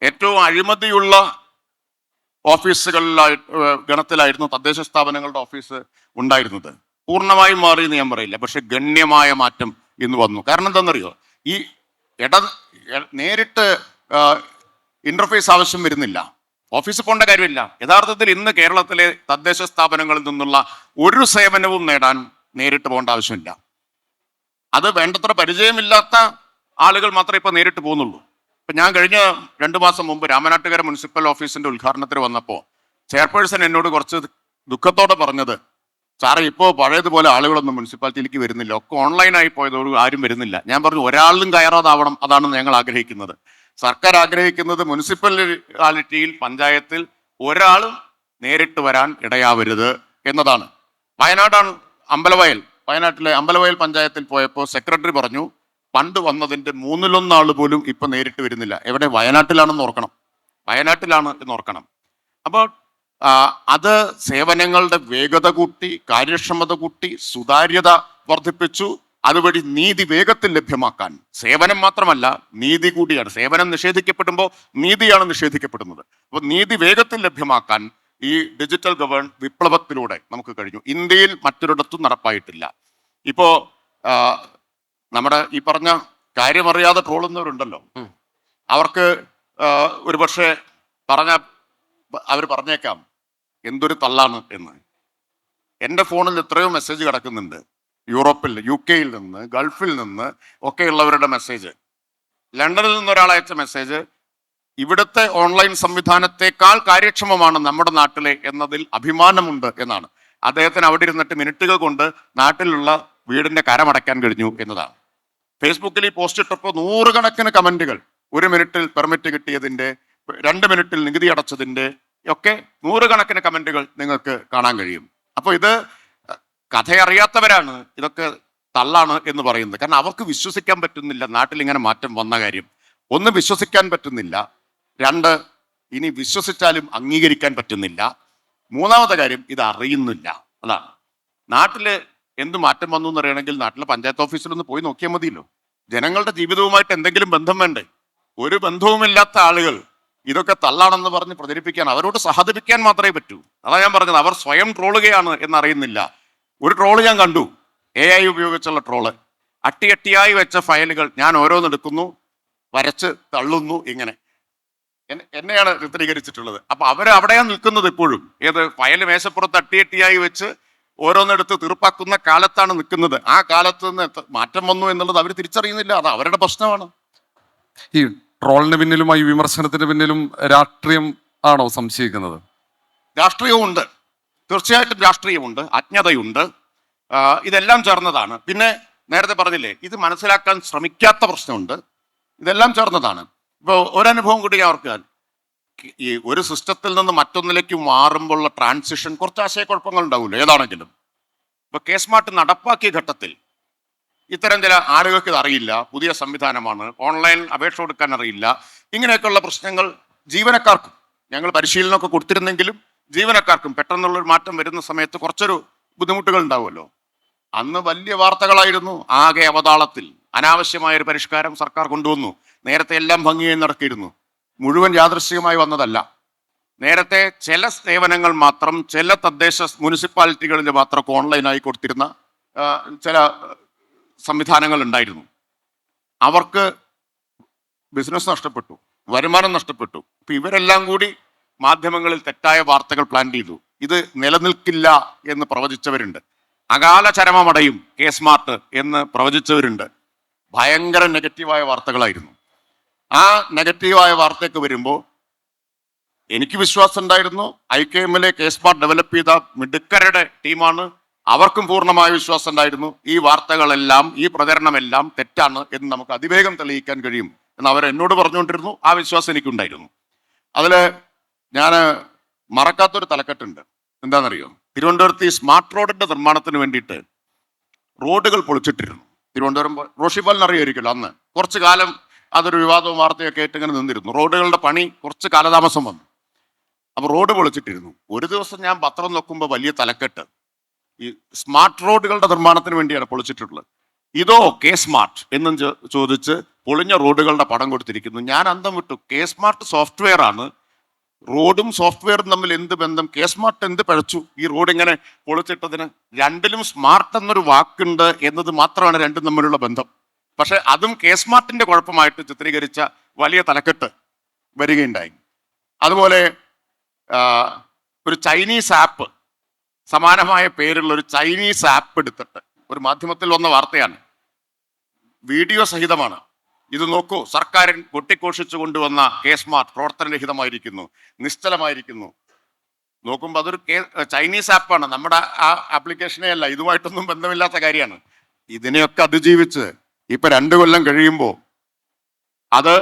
ഏറ്റവും അഴിമതിയുള്ള ഗണത്തിലായിരുന്നു തദ്ദേശ സ്ഥാപനങ്ങളുടെ ഓഫീസ് ഉണ്ടായിരുന്നത്. പൂർണ്ണമായും മാറി എന്ന് ഞാൻ പറയില്ല, പക്ഷെ ഗണ്യമായ മാറ്റം ഇന്ന് വന്നു. കാരണം എന്താണെന്നറിയോ, ഈ നേരിട്ട് ഇന്റർഫേസ് ആവശ്യം വരുന്നില്ല, ഓഫീസിൽ പോകേണ്ട കാര്യമില്ല. യഥാർത്ഥത്തിൽ ഇന്ന് കേരളത്തിലെ തദ്ദേശ സ്ഥാപനങ്ങളിൽ നിന്നുള്ള ഒരു സേവനവും നേടാൻ നേരിട്ട് പോകേണ്ട ആവശ്യമില്ല. അത് വേണ്ടത്ര പരിചയമില്ലാത്ത ആളുകൾ മാത്രമേ ഇപ്പൊ നേരിട്ട് പോകുന്നുള്ളൂ. ഇപ്പൊ ഞാൻ കഴിഞ്ഞ 2 മാസം മുമ്പ് രാമനാട്ടുകര മുനിസിപ്പൽ ഓഫീസിന്റെ ഉദ്ഘാടനത്തിന് വന്നപ്പോൾ ചെയർപേഴ്സൺ എന്നോട് കുറച്ച് ദുഃഖത്തോടെ പറഞ്ഞത്, സാറേ ഇപ്പോൾ പഴയതുപോലെ ആളുകളൊന്നും മുനിസിപ്പാലിറ്റിയിലേക്ക് വരുന്നില്ല, ഒക്കെ ഓൺലൈനായി പോയതോട് ആരും വരുന്നില്ല. ഞാൻ പറഞ്ഞു, ഒരാളിലും കയറാതാവണം, അതാണ് ഞങ്ങൾ ആഗ്രഹിക്കുന്നത്. സർക്കാർ ആഗ്രഹിക്കുന്നത് മുനിസിപ്പാലിറ്റിയിൽ പഞ്ചായത്തിൽ ഒരാളും നേരിട്ട് വരാൻ ഇടയാവരുത് എന്നതാണ്. വയനാട്ടിലെ അമ്പലവയൽ പഞ്ചായത്തിൽ പോയപ്പോൾ സെക്രട്ടറി പറഞ്ഞു, പണ്ട് വന്നതിന്റെ 1/3 ആള് പോലും ഇപ്പൊ നേരിട്ട് വരുന്നില്ല. എവിടെ? വയനാട്ടിലാണ് എന്ന് ഓർക്കണം. അപ്പോൾ അത് സേവനങ്ങളുടെ വേഗത കൂട്ടി, കാര്യക്ഷമത കൂട്ടി, സുതാര്യത വർദ്ധിപ്പിച്ചു. അതുവഴി നീതി വേഗത്തിൽ ലഭ്യമാക്കാൻ, സേവനം മാത്രമല്ല നീതി കൂടിയാണ്. സേവനം നിഷേധിക്കപ്പെടുമ്പോൾ നീതിയാണ് നിഷേധിക്കപ്പെടുന്നത്. അപ്പോൾ നീതി വേഗത്തിൽ ലഭ്യമാക്കാൻ ഈ ഡിജിറ്റൽ വിപ്ലവത്തിലൂടെ നമുക്ക് കഴിഞ്ഞു. ഇന്ത്യയിൽ മറ്റൊരിടത്തും നടപ്പായിട്ടില്ല. ഇപ്പോ നമ്മുടെ ഈ പറഞ്ഞ കാര്യമറിയാതെ ട്രോളുന്നവരുണ്ടല്ലോ, അവർക്ക് ഒരുപക്ഷെ അവർ പറഞ്ഞേക്കാം എന്തൊരു തള്ളാണ് എന്ന്. എൻ്റെ ഫോണിൽ എത്രയോ മെസ്സേജ് കിടക്കുന്നുണ്ട്, യൂറോപ്പിൽ, UK-യിൽ നിന്ന്, ഗൾഫിൽ നിന്ന് ഒക്കെയുള്ളവരുടെ മെസ്സേജ്. ലണ്ടനിൽ നിന്ന് ഒരാൾ അയച്ച മെസ്സേജ്, ഇവിടുത്തെ ഓൺലൈൻ സംവിധാനത്തെക്കാൾ കാര്യക്ഷമമാണ് നമ്മുടെ നാട്ടിലെ എന്നതിൽ അഭിമാനമുണ്ട് എന്നാണ്. അദ്ദേഹത്തിന് അവിടെ ഇരുന്നിട്ട് മിനിറ്റുകൾ കൊണ്ട് നാട്ടിലുള്ള വീടിന്റെ കരമടയ്ക്കാൻ കഴിഞ്ഞു എന്നതാണ്. ഫേസ്ബുക്കിൽ ഈ പോസ്റ്റ് ഇട്ടപ്പോൾ 100 കണക്കിന് കമന്റുകൾ, 1 മിനിറ്റിൽ പെർമിറ്റ് കിട്ടിയതിന്റെ, 2 മിനിറ്റിൽ നികുതി അടച്ചതിന്റെ ഒക്കെ 100 കണക്കിന് കമന്റുകൾ നിങ്ങൾക്ക് കാണാൻ കഴിയും. അപ്പോൾ ഇത് കഥയറിയാത്തവരാണ് ഇതൊക്കെ തള്ളാണ് എന്ന് പറയുന്നത്. കാരണം അവർക്ക് വിശ്വസിക്കാൻ പറ്റുന്നില്ല നാട്ടിൽ ഇങ്ങനെ മാറ്റം വന്ന കാര്യം. ഒന്ന്, വിശ്വസിക്കാൻ പറ്റുന്നില്ല. 2, ഇനി വിശ്വസിച്ചാലും അംഗീകരിക്കാൻ പറ്റുന്നില്ല. 3ാമത്തെ കാര്യം, ഇത് അറിയുന്നില്ല. അതാണ്. നാട്ടില് എന്ത് മാറ്റം വന്നു എന്നറിയണമെങ്കിൽ നാട്ടിലെ പഞ്ചായത്ത് ഓഫീസിലൊന്ന് പോയി നോക്കിയാൽ മതിയല്ലോ. ജനങ്ങളുടെ ജീവിതവുമായിട്ട് എന്തെങ്കിലും ബന്ധം വേണ്ടേ? ഒരു ബന്ധവുമില്ലാത്ത ആളുകൾ ഇതൊക്കെ തള്ളാണെന്ന് പറഞ്ഞ് പ്രചരിപ്പിക്കാൻ, അവരോട് സഹതപിക്കാൻ മാത്രമേ പറ്റൂ. അതാ ഞാൻ പറഞ്ഞത്, അവർ സ്വയം ട്രോളുകയാണ് എന്നറിയുന്നില്ല. ഒരു ട്രോള് ഞാൻ കണ്ടു, AI ഉപയോഗിച്ചുള്ള ട്രോള്. അട്ടിയായി വെച്ച ഫയലുകൾ ഞാൻ ഓരോന്നെടുക്കുന്നു, വരച്ച് തള്ളുന്നു, ഇങ്ങനെ എന്നെയാണ് ചിത്രീകരിച്ചിട്ടുള്ളത്. അപ്പൊ അവിടെയാണ് നിൽക്കുന്നത് ഇപ്പോഴും. ഏത് ഫയൽ മേശപ്പുറത്ത് അട്ടിയായി വെച്ച് ഓരോന്നെടുത്ത് തീർപ്പാക്കുന്ന കാലത്താണ് നിൽക്കുന്നത്. ആ കാലത്ത് നിന്ന് മാറ്റം വന്നു എന്നുള്ളത് അവർ തിരിച്ചറിയുന്നില്ല. അത് അവരുടെ പ്രശ്നമാണ്. ഈ ട്രോളിന് പിന്നിലും ഈ വിമർശനത്തിന് പിന്നിലും രാഷ്ട്രീയം ആണോ സംശയിക്കുന്നത്? രാഷ്ട്രീയമുണ്ട്, തീർച്ചയായിട്ടും രാഷ്ട്രീയമുണ്ട്, അജ്ഞതയുണ്ട്, ഇതെല്ലാം ചേർന്നതാണ്. പിന്നെ നേരത്തെ പറഞ്ഞില്ലേ, ഇത് മനസ്സിലാക്കാൻ ശ്രമിക്കാത്ത പ്രശ്നമുണ്ട്, ഇതെല്ലാം ചേർന്നതാണ്. ഇപ്പോൾ ഒരനുഭവം കൂടി ഞാൻ ഓർക്കാൻ, ഈ ഒരു സിസ്റ്റത്തിൽ നിന്ന് മറ്റൊന്നിലേക്ക് മാറുമ്പോഴുള്ള ട്രാൻസിഷൻ കുറച്ച് ആശയക്കുഴപ്പങ്ങൾ ഉണ്ടാവില്ല ഏതാണെങ്കിലും. ഇപ്പൊ കേസ്മാർട്ട് നടപ്പാക്കിയ ഘട്ടത്തിൽ ഇത്തരം ചില ആളുകൾക്ക് ഇത് അറിയില്ല, പുതിയ സംവിധാനമാണ്, ഓൺലൈൻ അപേക്ഷ കൊടുക്കാൻ അറിയില്ല, ഇങ്ങനെയൊക്കെയുള്ള പ്രശ്നങ്ങൾ ജീവനക്കാർക്കും, ഞങ്ങൾ പരിശീലനമൊക്കെ കൊടുത്തിരുന്നെങ്കിലും ജീവനക്കാർക്കും പെട്ടെന്നുള്ളൊരു മാറ്റം വരുന്ന സമയത്ത് കുറച്ചൊരു ബുദ്ധിമുട്ടുകൾ ഉണ്ടാവുമല്ലോ. അന്ന് വലിയ വാർത്തകളായിരുന്നു. ആകെ അവതാളത്തിൽ അനാവശ്യമായൊരു പരിഷ്കാരം സർക്കാർ കൊണ്ടുവന്നു. നേരത്തെ എല്ലാം ഭംഗിയായി നടക്കിയിരുന്നു, മുഴുവൻ യാദൃശ്ചികമായി വന്നതല്ല. നേരത്തെ ചില സേവനങ്ങൾ മാത്രം ചില തദ്ദേശ മുനിസിപ്പാലിറ്റികളിൽ മാത്രം ഓൺലൈനായി കൊടുത്തിരുന്ന ചില സംവിധാനങ്ങൾ ഉണ്ടായിരുന്നു. അവർക്ക് ബിസിനസ് നഷ്ടപ്പെട്ടു, വരുമാനം നഷ്ടപ്പെട്ടു. ഇപ്പൊ ഇവരെല്ലാം കൂടി മാധ്യമങ്ങളിൽ തെറ്റായ വാർത്തകൾ പ്ലാൻ ചെയ്തു. ഇത് നിലനിൽക്കില്ല എന്ന് പ്രവചിച്ചവരുണ്ട്. അകാല ചരമമടയും കേസ്മാർട്ട് എന്ന് പ്രവചിച്ചവരുണ്ട്. ഭയങ്കര നെഗറ്റീവായ വാർത്തകളായിരുന്നു. ആ നെഗറ്റീവായ വാർത്തയൊക്കെ വരുമ്പോൾ എനിക്ക് വിശ്വാസം ഉണ്ടായിരുന്നു. IKM-ലെ കേസ്മാർട്ട് ഡെവലപ്പ് ചെയ്ത മിടുക്കരുടെ ടീമാണ്, അവർക്കും പൂർണ്ണമായ വിശ്വാസം ഉണ്ടായിരുന്നു. ഈ വാർത്തകളെല്ലാം, ഈ പ്രചരണമെല്ലാം തെറ്റാണ് എന്ന് നമുക്ക് അതിവേഗം തെളിയിക്കാൻ കഴിയും എന്ന് അവർ എന്നോട് പറഞ്ഞുകൊണ്ടിരുന്നു. ആ വിശ്വാസം എനിക്കുണ്ടായിരുന്നു. അതിൽ ഞാൻ മറക്കാത്തൊരു തലക്കെട്ടുണ്ട്. എന്താണെന്നറിയോ? തിരുവനന്തപുരത്ത് ഈ സ്മാർട്ട് റോഡിന്റെ നിർമ്മാണത്തിന് വേണ്ടിയിട്ട് റോഡുകൾ പൊളിച്ചിട്ടിരുന്നു. തിരുവനന്തപുരം റോഷിപ്പാലിന് അറിയായിരിക്കുമല്ലോ, അന്ന് കുറച്ച് കാലം അതൊരു വിവാദവും വാർത്തയൊക്കെ ആയിട്ട് ഇങ്ങനെ നിന്നിരുന്നു. റോഡുകളുടെ പണി കുറച്ച് കാലതാമസം വന്നു. അപ്പോൾ റോഡ് പൊളിച്ചിട്ടിരുന്നു. ഒരു ദിവസം ഞാൻ പത്രം നോക്കുമ്പോൾ വലിയ തലക്കെട്ട്, ഈ സ്മാർട്ട് റോഡുകളുടെ നിർമ്മാണത്തിന് വേണ്ടിയാണ് പൊളിച്ചിട്ടുള്ളത്, ഇതോ കെ സ്മാർട്ട് എന്നും ചോദിച്ച് പൊളിഞ്ഞ റോഡുകളുടെ പടം കൊടുത്തിരിക്കുന്നു. ഞാൻ അന്തം വിട്ടു. കെ സ്മാർട്ട് സോഫ്റ്റ്വെയർ ആണ്, റോഡും സോഫ്റ്റ്വെയറും തമ്മിൽ എന്ത് ബന്ധം? കെ സ്മാർട്ട് എന്ത് പഴച്ചു ഈ റോഡ് ഇങ്ങനെ പൊളിച്ചിട്ടതിന്? രണ്ടിലും സ്മാർട്ട് എന്നൊരു വാക്കുണ്ട് എന്നത് മാത്രമാണ് രണ്ടും തമ്മിലുള്ള ബന്ധം. പക്ഷെ അതും കെ സ്മാർട്ടിന്റെ കുഴപ്പമായിട്ട് ചിത്രീകരിച്ച വലിയ തലക്കെട്ട് വരികയുണ്ടായി. അതുപോലെ ഒരു ചൈനീസ് ആപ്പ്, സമാനമായ പേരുള്ള ഒരു ചൈനീസ് ആപ്പ് എടുത്തിട്ട് ഒരു മാധ്യമത്തിൽ വന്ന വാർത്തയാണ്, വീഡിയോ സഹിതമാണ്. ഇത് നോക്കൂ, സർക്കാർ കൊട്ടിഘോഷിച്ചു കൊണ്ടുവന്ന കെ സ്മാർട്ട് പ്രവർത്തനരഹിതമായിരിക്കുന്നു, നിശ്ചലമായിരിക്കുന്നു. നോക്കുമ്പോൾ അതൊരു ചൈനീസ് ആപ്പാണ്, നമ്മുടെ ആ ആപ്ലിക്കേഷനേ അല്ല, ഇതുമായിട്ടൊന്നും ബന്ധമില്ലാത്ത കാര്യമാണ്. ഇതിനെയൊക്കെ അതിജീവിച്ച് ഇപ്പൊ 2 കൊല്ലം കഴിയുമ്പോൾ അത്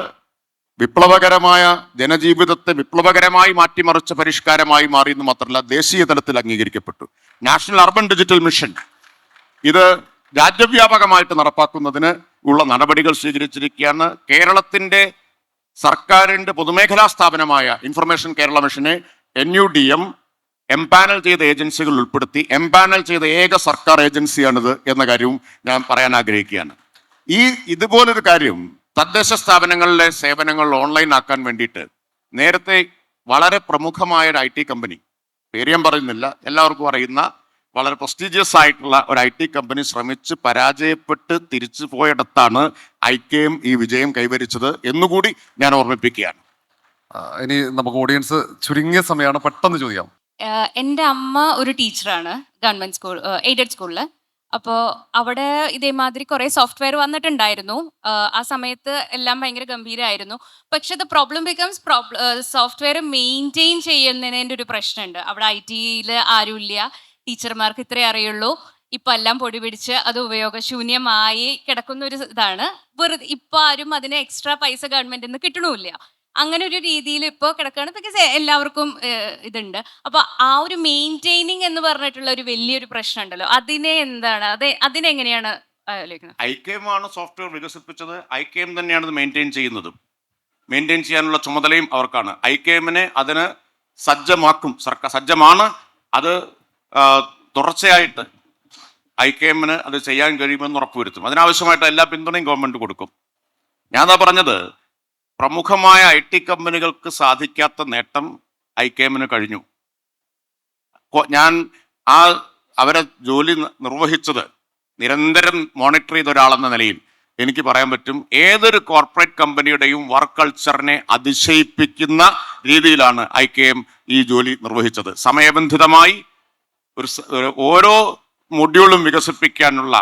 വിപ്ലവകരമായ ജനജീവിതത്തെ വിപ്ലവകരമായി മാറ്റിമറിച്ച പരിഷ്കാരമായി മാറി എന്ന് മാത്രമല്ല, ദേശീയ തലത്തിൽ അംഗീകരിക്കപ്പെട്ടു. നാഷണൽ അർബൻ ഡിജിറ്റൽ മിഷൻ ഇത് രാജ്യവ്യാപകമായിട്ട് നടപ്പാക്കുന്നതിന് ഉള്ള നടപടികൾ സ്വീകരിച്ചിരിക്കുകയാണ്. കേരളത്തിന്റെ സർക്കാരിന്റെ പൊതുമേഖലാ സ്ഥാപനമായ ഇൻഫർമേഷൻ കേരള മിഷനെ NUDM എംപാനൽ ചെയ്ത ഏജൻസികൾ ഉൾപ്പെടുത്തി എംപാനൽ ചെയ്ത ഏക സർക്കാർ ഏജൻസിയാണിത് എന്ന കാര്യവും ഞാൻ പറയാൻ ആഗ്രഹിക്കുകയാണ്. ഇതുപോലൊരു കാര്യം തദ്ദേശ സ്ഥാപനങ്ങളിലെ സേവനങ്ങൾ ഓൺലൈൻ ആക്കാൻ വേണ്ടിയിട്ട് നേരത്തെ വളരെ പ്രമുഖമായ ഒരു IT കമ്പനി, പേര് ഞാൻ പറയുന്നില്ല, എല്ലാവർക്കും അറിയുന്ന വളരെ പ്രസ്റ്റീജിയസ് ആയിട്ടുള്ള ഒരു IT കമ്പനി ശ്രമിച്ച് പരാജയപ്പെട്ട് തിരിച്ചു പോയിടത്താണ് IKM ഈ വിജയം കൈവരിച്ചത് എന്നുകൂടി ഞാൻ ഓർമ്മിപ്പിക്കുകയാണ്. ഇനി നമുക്ക് ഓഡിയൻസ് ചുരുങ്ങിയ സമയമാണ്, പെട്ടെന്ന് ചോദിക്കാം. എൻ്റെ അമ്മ ഒരു ടീച്ചറാണ് ഗവൺമെൻറ് സ്കൂൾ, എയ്ഡഡ് സ്കൂളിൽ. അപ്പോൾ അവിടെ ഇതേമാതിരി കുറേ സോഫ്റ്റ്വെയർ വന്നിട്ടുണ്ടായിരുന്നു. ആ സമയത്ത് എല്ലാം ഭയങ്കര ഗംഭീരമായിരുന്നു. പക്ഷെ the problem becomes software maintain ചെയ്യുന്നതിൻ്റെ ഒരു പ്രശ്നമുണ്ട്. അവിടെ IT-യിൽ ആരുമില്ല, ടീച്ചർമാർക്ക് ഇത്രേ അറിയുള്ളൂ. ഇപ്പം എല്ലാം പൊടി പിടിച്ച് അത് ഉപയോഗശൂന്യമായി കിടക്കുന്ന ഒരു ഇതാണ്. വെറുതെ ഇപ്പം ആരും അതിന് എക്സ്ട്രാ പൈസ ഗവൺമെൻറ്റിൽ നിന്ന് കിട്ടണമില്ല. അങ്ങനെ ഒരു രീതിയിൽ ഇപ്പോൾ കിടക്കുകയാണ്. ബിക്കോസ് എല്ലാവർക്കും ഇതുണ്ട്. അപ്പോൾ ആ ഒരു മെയിൻറ്റെയിനിങ് എന്ന് പറഞ്ഞിട്ടുള്ള ഒരു വലിയൊരു പ്രശ്നം ഉണ്ടല്ലോ, അതിനെ എന്താണ്, അതിനെങ്ങനെയാണ് ആലോചിക്കുന്നത്? IKM ആണ് സോഫ്റ്റ്വെയർ വികസിപ്പിച്ചത്, IKM തന്നെയാണ് ഇത് മെയിൻറ്റെയിൻ ചെയ്യുന്നതും. മെയിൻറ്റെയിൻ ചെയ്യാനുള്ള ചുമതലയും അവർക്കാണ്. IKM-നെ അതിന് സജ്ജമാക്കും സർക്കാർ, സജ്ജമാണ്. അത് തുടർച്ചയായിട്ട് IKM-ന് അത് ചെയ്യാൻ കഴിയുമെന്ന് ഉറപ്പുവരുത്തും. അതിനാവശ്യമായിട്ട് എല്ലാ പിന്തുണയും ഗവൺമെൻറ് കൊടുക്കും. ഞാനതാ പറഞ്ഞത്, പ്രമുഖമായ IT കമ്പനികൾക്ക് സാധിക്കാത്ത നേട്ടം IKM-ന് കഴിഞ്ഞു. ഞാൻ അവരെ ജോലി നിർവഹിച്ചത് നിരന്തരം മോണിറ്റർ ചെയ്ത ഒരാളെന്ന നിലയിൽ എനിക്ക് പറയാൻ പറ്റും, ഏതൊരു കോർപ്പറേറ്റ് കമ്പനിയുടെയും വർക്ക് കൾച്ചറിനെ അതിശയിപ്പിക്കുന്ന രീതിയിലാണ് IKM ഈ ജോലി നിർവഹിച്ചത്. സമയബന്ധിതമായി ഓരോ മൊഡ്യൂളും വികസിപ്പിക്കാനുള്ള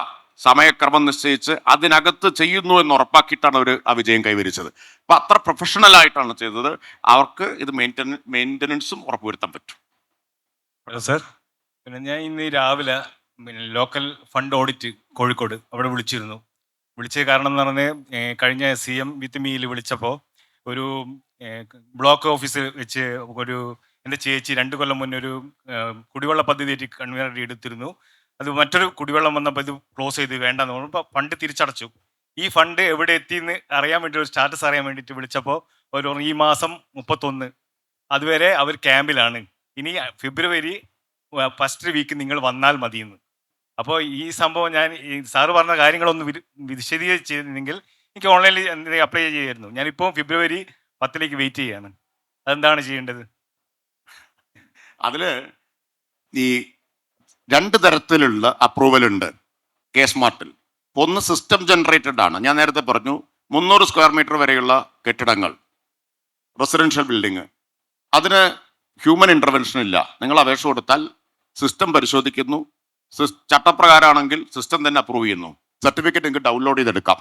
സമയക്രമം നിശ്ചയിച്ച് അതിനകത്ത് ചെയ്യുന്നു എന്ന് ഉറപ്പാക്കിയിട്ടാണ് അവർ ആ വിജയം കൈവരിച്ചത്. അപ്പം അത്ര പ്രൊഫഷണൽ ആയിട്ടാണ് ചെയ്തത്. അവർക്ക് ഇത് മെയിൻ്റനൻസും ഉറപ്പുവരുത്താൻ പറ്റും. ഹലോ സാർ, പിന്നെ ഞാൻ ഇന്ന് രാവിലെ ലോക്കൽ ഫണ്ട് ഓഡിറ്റ് കോഴിക്കോട് അവിടെ വിളിച്ചിരുന്നു. വിളിച്ച കാരണം എന്ന് പറഞ്ഞാൽ കഴിഞ്ഞ CM വിത്ത് മീയിൽ വിളിച്ചപ്പോൾ ഒരു ബ്ലോക്ക് ഓഫീസിൽ വെച്ച് എൻ്റെ ചേച്ചി 2 കൊല്ലം മുന്നേ ഒരു കുടിവെള്ള പദ്ധതി കൺവീനർ എടുത്തിരുന്നു. അത് മറ്റൊരു കുടിവെള്ളം വന്നപ്പോൾ ഇത് ക്ലോസ് ചെയ്ത് വേണ്ടെന്ന് പറഞ്ഞപ്പോൾ ഫണ്ട് തിരിച്ചടച്ചു. ഈ ഫണ്ട് എവിടെ എത്തിയെന്ന് അറിയാൻ വേണ്ടി ഒരു സ്റ്റാറ്റസ് അറിയാൻ വേണ്ടിയിട്ട് വിളിച്ചപ്പോൾ അവർ പറഞ്ഞു ഈ മാസം 31 അതുവരെ അവർ ക്യാമ്പിലാണ്, ഇനി ഫെബ്രുവരി ഫസ്റ്റ് വീക്ക് നിങ്ങൾ വന്നാൽ മതിയെന്ന്. അപ്പോൾ ഈ സംഭവം ഞാൻ സാറ് പറഞ്ഞ കാര്യങ്ങളൊന്ന് വിശദീകരിച്ചിരുന്നെങ്കിൽ എനിക്ക് ഓൺലൈനിൽ എന്തെങ്കിലും അപ്ലൈ ചെയ്യായിരുന്നു. ഞാനിപ്പോൾ ഫെബ്രുവരി 10 വെയിറ്റ് ചെയ്യാണ്. അതെന്താണ് ചെയ്യേണ്ടത്? അതിൽ ഈ 2 തരത്തിലുള്ള അപ്രൂവൽ ഉണ്ട് കെ സ്മാർട്ടിൽ. ഒന്ന് സിസ്റ്റം ജനറേറ്റഡ് ആണ്. ഞാൻ നേരത്തെ പറഞ്ഞു 300 സ്ക്വയർ മീറ്റർ വരെയുള്ള കെട്ടിടങ്ങൾ, റെസിഡൻഷ്യൽ ബിൽഡിങ്, അതിന് ഹ്യൂമൻ ഇൻ്റർവെൻഷൻ ഇല്ല. നിങ്ങൾ അപേക്ഷ കൊടുത്താൽ സിസ്റ്റം പരിശോധിക്കുന്നു, ചട്ടപ്രകാരമാണെങ്കിൽ സിസ്റ്റം തന്നെ അപ്രൂവ് ചെയ്യുന്നു. സർട്ടിഫിക്കറ്റ് നിങ്ങൾക്ക് ഡൗൺലോഡ് ചെയ്തെടുക്കാം.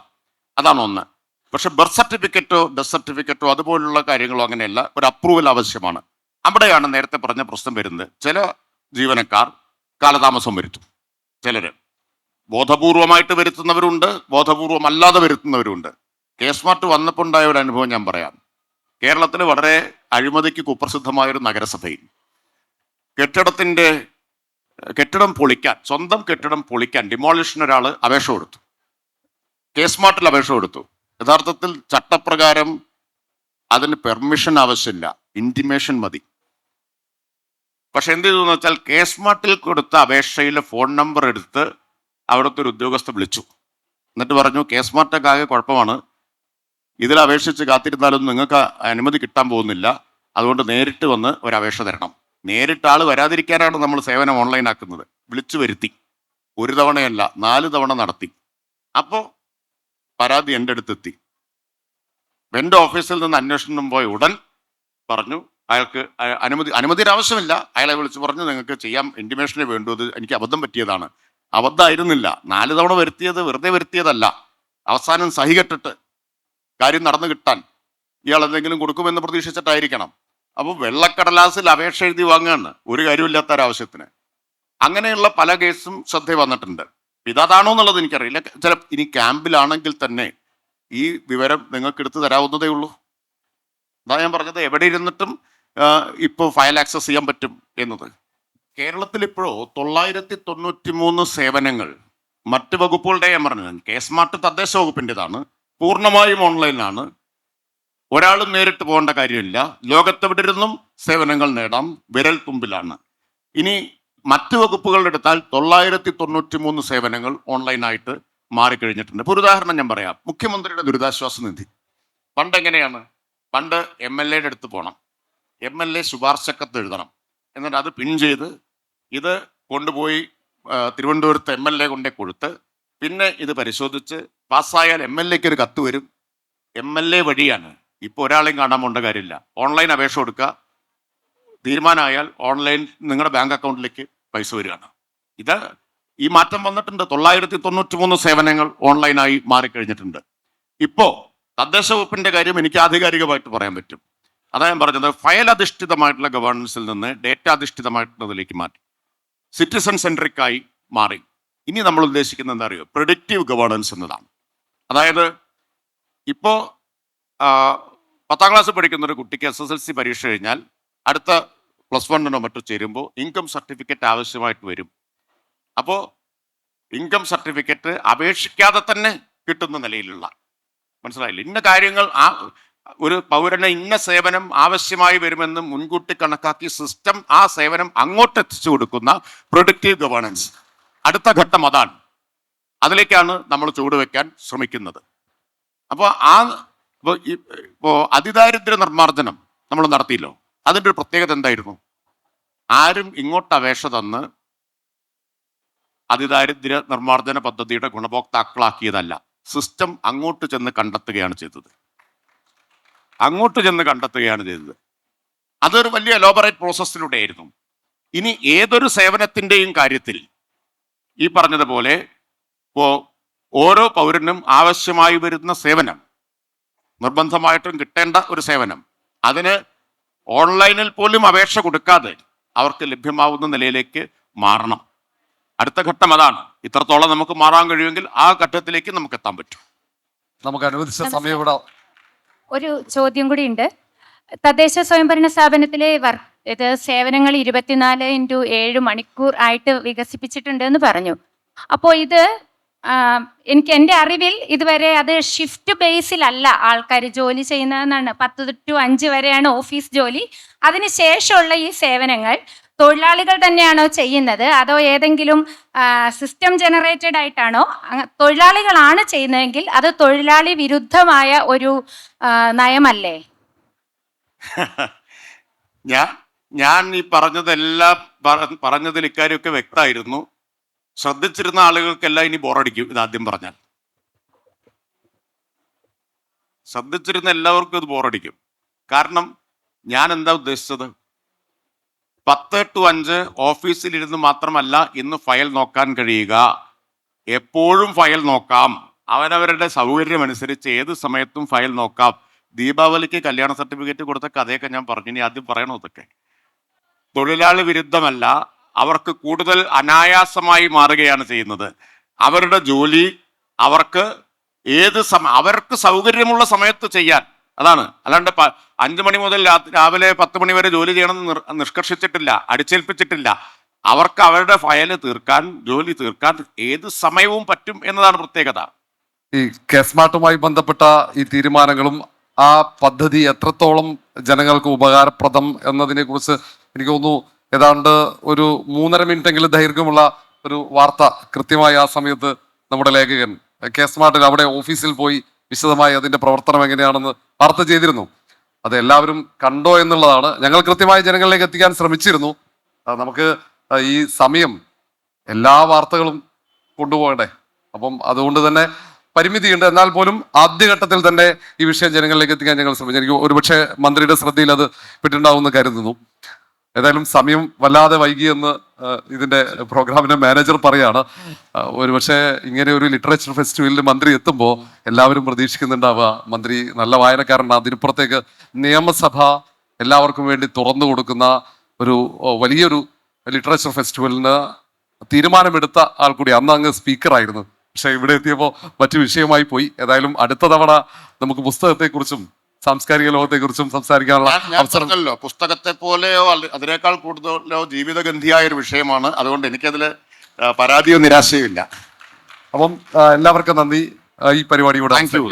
അതാണ് ഒന്ന്. പക്ഷെ ബർത്ത് സർട്ടിഫിക്കറ്റോ ഡെത്ത് സർട്ടിഫിക്കറ്റോ അതുപോലുള്ള കാര്യങ്ങളോ അങ്ങനെയല്ല, ഒരു അപ്രൂവൽ ആവശ്യമാണ്. അവിടെയാണ് നേരത്തെ പറഞ്ഞ പ്രശ്നം വരുന്നത്. ചില ജീവനക്കാർ കാലതാമസം വരുത്തും. ചിലർ ബോധപൂർവമായിട്ട് വരുത്തുന്നവരുണ്ട്, ബോധപൂർവമല്ലാതെ വരുത്തുന്നവരുണ്ട്. കെ സ്മാർട്ട് വന്നപ്പോൾ ഉണ്ടായ ഒരു അനുഭവം ഞാൻ പറയാം. കേരളത്തിൽ വളരെ അഴിമതിക്ക് കുപ്രസിദ്ധമായൊരു നഗരസഭയിൽ കെട്ടിടം പൊളിക്കാൻ, സ്വന്തം കെട്ടിടം പൊളിക്കാൻ ഡിമോളിഷൻ ഒരാൾ അപേക്ഷ കൊടുത്തു. കേസ്മാർട്ടിൽ അപേക്ഷ കൊടുത്തു. യഥാർത്ഥത്തിൽ ചട്ടപ്രകാരം അതിന് പെർമിഷൻ ആവശ്യമില്ല, ഇൻറ്റിമേഷൻ മതി. പക്ഷെ എന്ത് ചെയ്തു എന്ന് വെച്ചാൽ കേസ്മാർട്ടിൽ കൊടുത്ത അപേക്ഷയിലെ ഫോൺ നമ്പർ എടുത്ത് അവിടുത്തെ ഒരു ഉദ്യോഗസ്ഥ വിളിച്ചു. എന്നിട്ട് പറഞ്ഞു, കേസ്മാർട്ടൊക്കെ ആകെ കുഴപ്പമാണ്, ഇതിൽ അപേക്ഷിച്ച് കാത്തിരുന്നാലൊന്നും നിങ്ങൾക്ക് അനുമതി കിട്ടാൻ പോകുന്നില്ല, അതുകൊണ്ട് നേരിട്ട് വന്ന് ഒരു അപേക്ഷ തരണം. നേരിട്ട് ആൾ വരാതിരിക്കാനാണ് നമ്മൾ സേവനം ഓൺലൈൻ ആക്കുന്നത്. വിളിച്ചു വരുത്തി, ഒരു തവണയല്ല 4 തവണ നടത്തി. അപ്പോൾ പരാതി എൻ്റെ അടുത്തെത്തി. എൻ്റെ ഓഫീസിൽ നിന്ന് അന്വേഷണം പോയ ഉടൻ പറഞ്ഞു അയാൾക്ക് അനുമതിയുടെ ആവശ്യമില്ല. അയാളെ വിളിച്ച് പറഞ്ഞു, നിങ്ങൾക്ക് ചെയ്യാം, ഇൻറ്റിമേഷനെ വേണ്ടു, അത് എനിക്ക് അബദ്ധം പറ്റിയതാണ്. അബദ്ധമായിരുന്നില്ല, 4 തവണ വരുത്തിയത് വെറുതെ വരുത്തിയതല്ല. അവസാനം സഹികെട്ടിട്ട് കാര്യം നടന്നു കിട്ടാൻ ഇയാൾ എന്തെങ്കിലും കൊടുക്കുമെന്ന് പ്രതീക്ഷിച്ചിട്ടായിരിക്കണം. അപ്പോൾ വെള്ളക്കടലാസിൽ അപേക്ഷ എഴുതി വാങ്ങുകയാണ് ഒരു കാര്യമില്ലാത്ത ഒരാവശ്യത്തിന്. അങ്ങനെയുള്ള പല കേസും ശ്രദ്ധ വന്നിട്ടുണ്ട്. ഇതാണോ എന്നുള്ളത് എനിക്കറിയില്ല. ഇനി ക്യാമ്പിലാണെങ്കിൽ തന്നെ ഈ വിവരം നിങ്ങൾക്ക് എടുത്തു തരാവുന്നതേ ഉള്ളൂ. അതാ ഞാൻ പറഞ്ഞത്, എവിടെ ഇരുന്നിട്ടും ഇപ്പോൾ ഫയൽ ആക്സസ് ചെയ്യാൻ പറ്റും എന്നത്. കേരളത്തിൽ ഇപ്പോഴോ 993 സേവനങ്ങൾ മറ്റ് വകുപ്പുകളുടെ ഞാൻ പറഞ്ഞത്. കേസ്മാർട്ട് തദ്ദേശ വകുപ്പിൻ്റെതാണ്, പൂർണ്ണമായും ഓൺലൈനിലാണ്. ഒരാളും നേരിട്ട് പോകേണ്ട കാര്യമില്ല. ലോകത്തെവിടെ ഇരുന്നും സേവനങ്ങൾ നേടാം, വിരൽ തുമ്പിലാണ്. ഇനി മറ്റ് വകുപ്പുകളുടെ എടുത്താൽ 993 സേവനങ്ങൾ ഓൺലൈനായിട്ട് മാറിക്കഴിഞ്ഞിട്ടുണ്ട്. ഇപ്പോൾ ഒരു ഉദാഹരണം ഞാൻ പറയാം. മുഖ്യമന്ത്രിയുടെ ദുരിതാശ്വാസ നിധി പണ്ട് എങ്ങനെയാണ്? പണ്ട് MLA യുടെ അടുത്ത് പോകണം, MLA ശുപാർശക്കത്ത് എഴുതണം, എന്നിട്ട് അത് പിൻ ചെയ്ത് ഇത് കൊണ്ടുപോയി തിരുവനന്തപുരത്ത് MLA കൊണ്ടേ കൊടുത്ത് പിന്നെ ഇത് പരിശോധിച്ച് പാസ്സായാൽ MLAക്ക് ഒരു കത്ത് വരും. MLA വഴിയാണ്. ഇപ്പോൾ ഒരാളെയും കാണാൻ പോകേണ്ട കാര്യമില്ല. ഓൺലൈൻ അപേക്ഷ കൊടുക്കുക, തീരുമാനമായാൽ ഓൺലൈൻ നിങ്ങളുടെ ബാങ്ക് അക്കൗണ്ടിലേക്ക് പൈസ വരികയാണ്. ഇത് ഈ മാറ്റം വന്നിട്ടുണ്ട്. 993 സേവനങ്ങൾ ഓൺലൈനായി മാറിക്കഴിഞ്ഞിട്ടുണ്ട്. ഇപ്പോൾ തദ്ദേശ വകുപ്പിൻ്റെ കാര്യം എനിക്ക് ആധികാരികമായിട്ട് പറയാൻ പറ്റും. അതാ ഞാൻ പറഞ്ഞത്, ഫയൽ അധിഷ്ഠിതമായിട്ടുള്ള ഗവേണൻസിൽ നിന്ന് ഡേറ്റ അധിഷ്ഠിതമായിട്ടുള്ളതിലേക്ക് മാറ്റി, സിറ്റിസൺ സെൻട്രിക്കായി മാറി. ഇനി നമ്മൾ ഉദ്ദേശിക്കുന്നത് എന്താ അറിയോ? പ്രെഡിക്റ്റീവ് ഗവേണൻസ് എന്നതാണ്. അതായത് ഇപ്പോൾ 10ാം ക്ലാസ് പഠിക്കുന്ന ഒരു കുട്ടിക്ക് SSLC പരീക്ഷ കഴിഞ്ഞാൽ അടുത്ത +1 മറ്റോ ചേരുമ്പോൾ ഇൻകം സർട്ടിഫിക്കറ്റ് ആവശ്യമായിട്ട് വരും. അപ്പോൾ ഇൻകം സർട്ടിഫിക്കറ്റ് അപേക്ഷിക്കാതെ തന്നെ കിട്ടുന്ന നിലയിലുള്ള, മനസ്സിലായില്ല, ഇന്ന കാര്യങ്ങൾ ഒരു പൗരന് ഇന്ന സേവനം ആവശ്യമായി വരുമെന്ന് മുൻകൂട്ടി കണക്കാക്കി സിസ്റ്റം ആ സേവനം അങ്ങോട്ട് എത്തിച്ചു കൊടുക്കുന്ന പ്രൊഡക്റ്റീവ് ഗവേണൻസ്. അടുത്ത ഘട്ടം അതാണ്. അതിലേക്കാണ് നമ്മൾ ചുവടുവെക്കാൻ ശ്രമിക്കുന്നത്. അപ്പോൾ ഇപ്പോൾ അതിദാരിദ്ര്യ നിർമ്മാർജ്ജനം നമ്മൾ നടത്തിയല്ലോ, അതിൻ്റെ ഒരു പ്രത്യേകത എന്തായിരുന്നു? ആരും ഇങ്ങോട്ട് അപേക്ഷ തന്ന് അതിദാരിദ്ര്യ നിർമ്മാർജ്ജന പദ്ധതിയുടെ ഗുണഭോക്താക്കളാക്കിയതല്ല. സിസ്റ്റം അങ്ങോട്ട് ചെന്ന് കണ്ടെത്തുകയാണ് ചെയ്തത്. അതൊരു വലിയ എലോബറേറ്റ് പ്രോസസ്സിലൂടെ ആയിരുന്നു. ഇനി ഏതൊരു സേവനത്തിൻ്റെയും കാര്യത്തിൽ ഈ പറഞ്ഞതുപോലെ ഇപ്പോൾ ഓരോ പൗരനും ആവശ്യമായി വരുന്ന സേവനം, നിർബന്ധമായിട്ടും കിട്ടേണ്ട ഒരു സേവനം, അതിന് ഓൺലൈനിൽ പോലും അപേക്ഷ കൊടുക്കാതെ അവർക്ക് ലഭ്യമാവുന്ന നിലയിലേക്ക് മാറണം. അടുത്ത ഘട്ടം അതാണ്. ഇത്രത്തോളം നമുക്ക് മാറാൻ കഴിയുമെങ്കിൽ ആ ഘട്ടത്തിലേക്ക് നമുക്ക് എത്താൻ പറ്റും. നമുക്ക് അനുവദിച്ച സമയം ഇവിടെ ഒരു ചോദ്യം കൂടി ഉണ്ട്. തദ്ദേശ സ്വയംഭരണ സ്ഥാപനത്തിലെ സേവനങ്ങൾ 24x7 മണിക്കൂർ ആയിട്ട് വികസിപ്പിച്ചിട്ടുണ്ട് എന്ന് പറഞ്ഞു. അപ്പോൾ ഇത് എൻ്റെ അറിവിൽ ഇതുവരെ അത് ഷിഫ്റ്റ് ബേസിലല്ല ആൾക്കാർ ജോലി ചെയ്യുന്നതെന്നാണ്. 10 to 5 വരെയാണ് ഓഫീസ് ജോലി. അതിനുശേഷമുള്ള ഈ സേവനങ്ങൾ തൊഴിലാളികൾ തന്നെയാണോ ചെയ്യുന്നത്, അതോ ഏതെങ്കിലും സിസ്റ്റം ജനറേറ്റഡ് ആയിട്ടാണോ? തൊഴിലാളികളാണ് ചെയ്യുന്നതെങ്കിൽ അത് തൊഴിലാളി വിരുദ്ധമായ ഒരു നയമല്ലേ? ഞാൻ ഈ പറഞ്ഞതിൽ ഇക്കാര്യമൊക്കെ വ്യക്തമായിരുന്നു. ശ്രദ്ധിച്ചിരുന്ന ആളുകൾക്കെല്ലാം ഇനി ബോറടിക്കും ഇതാദ്യം പറഞ്ഞാൽ. ശ്രദ്ധിച്ചിരുന്ന എല്ലാവർക്കും ഇത് ബോറടിക്കും. കാരണം ഞാൻ എന്താ ഉദ്ദേശിച്ചത്? 10 to 5 ഓഫീസിലിരുന്ന് മാത്രമല്ല ഇന്ന് ഫയൽ നോക്കാൻ കഴിയുക. എപ്പോഴും ഫയൽ നോക്കാം. അവരവരുടെ സൗകര്യമനുസരിച്ച് ഏത് സമയത്തും ഫയൽ നോക്കാം. ദീപാവലിക്ക് കല്യാണ സർട്ടിഫിക്കറ്റ് കൊടുത്ത കഥയൊക്കെ ഞാൻ പറഞ്ഞു. ഇനി ആദ്യം പറയണോ ഇതൊക്കെ? തൊഴിലാളി വിരുദ്ധമല്ല, അവർക്ക് കൂടുതൽ അനായാസമായി മാറുകയാണ് ചെയ്യുന്നത്. അവരുടെ ജോലി അവർക്ക് അവർക്ക് സൗകര്യമുള്ള സമയത്ത് ചെയ്യാൻ, അതാണ്. അല്ലാണ്ട് 5 മണി മുതൽ രാവിലെ 10 മണി വരെ ജോലി ചെയ്യണമെന്ന് നിഷ്കർഷിച്ചിട്ടില്ല, അടിച്ചേൽപ്പിച്ചിട്ടില്ല. അവർക്ക് അവരുടെ ഫയല് തീർക്കാൻ, ജോലി തീർക്കാൻ ഏത് സമയവും പറ്റും എന്നതാണ് പ്രത്യേകത. ഈ കെസ്മാർട്ടുമായി ബന്ധപ്പെട്ട ഈ തീരുമാനങ്ങളും ആ പദ്ധതി എത്രത്തോളം ജനങ്ങൾക്ക് ഉപകാരപ്രദം എന്നതിനെ കുറിച്ച് എനിക്ക് തോന്നുന്നു ഏതാണ്ട് ഒരു 3.5 മിനിറ്റെങ്കിലും ദൈർഘ്യമുള്ള ഒരു വാർത്ത കൃത്യമായി ആ സമയത്ത് നമ്മുടെ ലേഖകൻ കെസ്മാർട്ടിൽ അവിടെ ഓഫീസിൽ പോയി വിശദമായി അതിന്റെ പ്രവർത്തനം എങ്ങനെയാണെന്ന് വാർത്ത ചെയ്തിരുന്നു. അത് എല്ലാവരും കണ്ടോ എന്നുള്ളതാണ്. ഞങ്ങൾ കൃത്യമായി ജനങ്ങളിലേക്ക് എത്തിക്കാൻ ശ്രമിച്ചിരുന്നു. നമുക്ക് ഈ സമയം എല്ലാ വാർത്തകളും കൊണ്ടുപോകണ്ടേ, അപ്പം അതുകൊണ്ട് തന്നെ പരിമിതിയുണ്ട്. എന്നാൽ പോലും ആദ്യഘട്ടത്തിൽ തന്നെ ഈ വിഷയം ജനങ്ങളിലേക്ക് എത്തിക്കാൻ ഞങ്ങൾ ശ്രമിച്ചു. എനിക്ക് ഒരുപക്ഷെ മന്ത്രിയുടെ ശ്രദ്ധയിൽ അത് പെട്ടിട്ടുണ്ടാവുമെന്ന് കരുതുന്നു. ഏതായാലും സമയം വല്ലാതെ വൈകിയെന്ന് ഇതിന്റെ പ്രോഗ്രാമിന്റെ മാനേജർ പറയാണ്. ഒരുപക്ഷെ ഇങ്ങനെ ഒരു ലിറ്ററേച്ചർ ഫെസ്റ്റിവലിൽ മന്ത്രി എത്തുമ്പോൾ എല്ലാവരും പ്രതീക്ഷിക്കുന്നുണ്ടാവുക മന്ത്രി നല്ല വായനക്കാരനാണ്, അതിനുപുറത്തേക്ക് നിയമസഭ എല്ലാവർക്കും വേണ്ടി തുറന്നു കൊടുക്കുന്ന ഒരു വലിയൊരു ലിറ്ററേച്ചർ ഫെസ്റ്റിവലിന് തീരുമാനമെടുത്ത ആൾ കൂടി. അന്ന് അങ്ങ് സ്പീക്കറായിരുന്നു. പക്ഷെ ഇവിടെ എത്തിയപ്പോൾ മറ്റു വിഷയമായി പോയി. ഏതായാലും അടുത്ത തവണ നമുക്ക് പുസ്തകത്തെക്കുറിച്ചും സാംസ്കാരിക ലോകത്തെക്കുറിച്ചും സംസാരിക്കാനുള്ള ഞാൻ അവസരം. പറഞ്ഞല്ലോ, പുസ്തകത്തെ പോലെയോ അതിനേക്കാൾ കൂടുതലോ ജീവിതഗന്ധിയായ ഒരു വിഷയമാണ്. അതുകൊണ്ട് എനിക്കതിൽ പരാതിയോ നിരാശയോ ഇല്ല. അപ്പം എല്ലാവർക്കും നന്ദി. ഈ പരിപാടിയോട് താങ്ക് യു.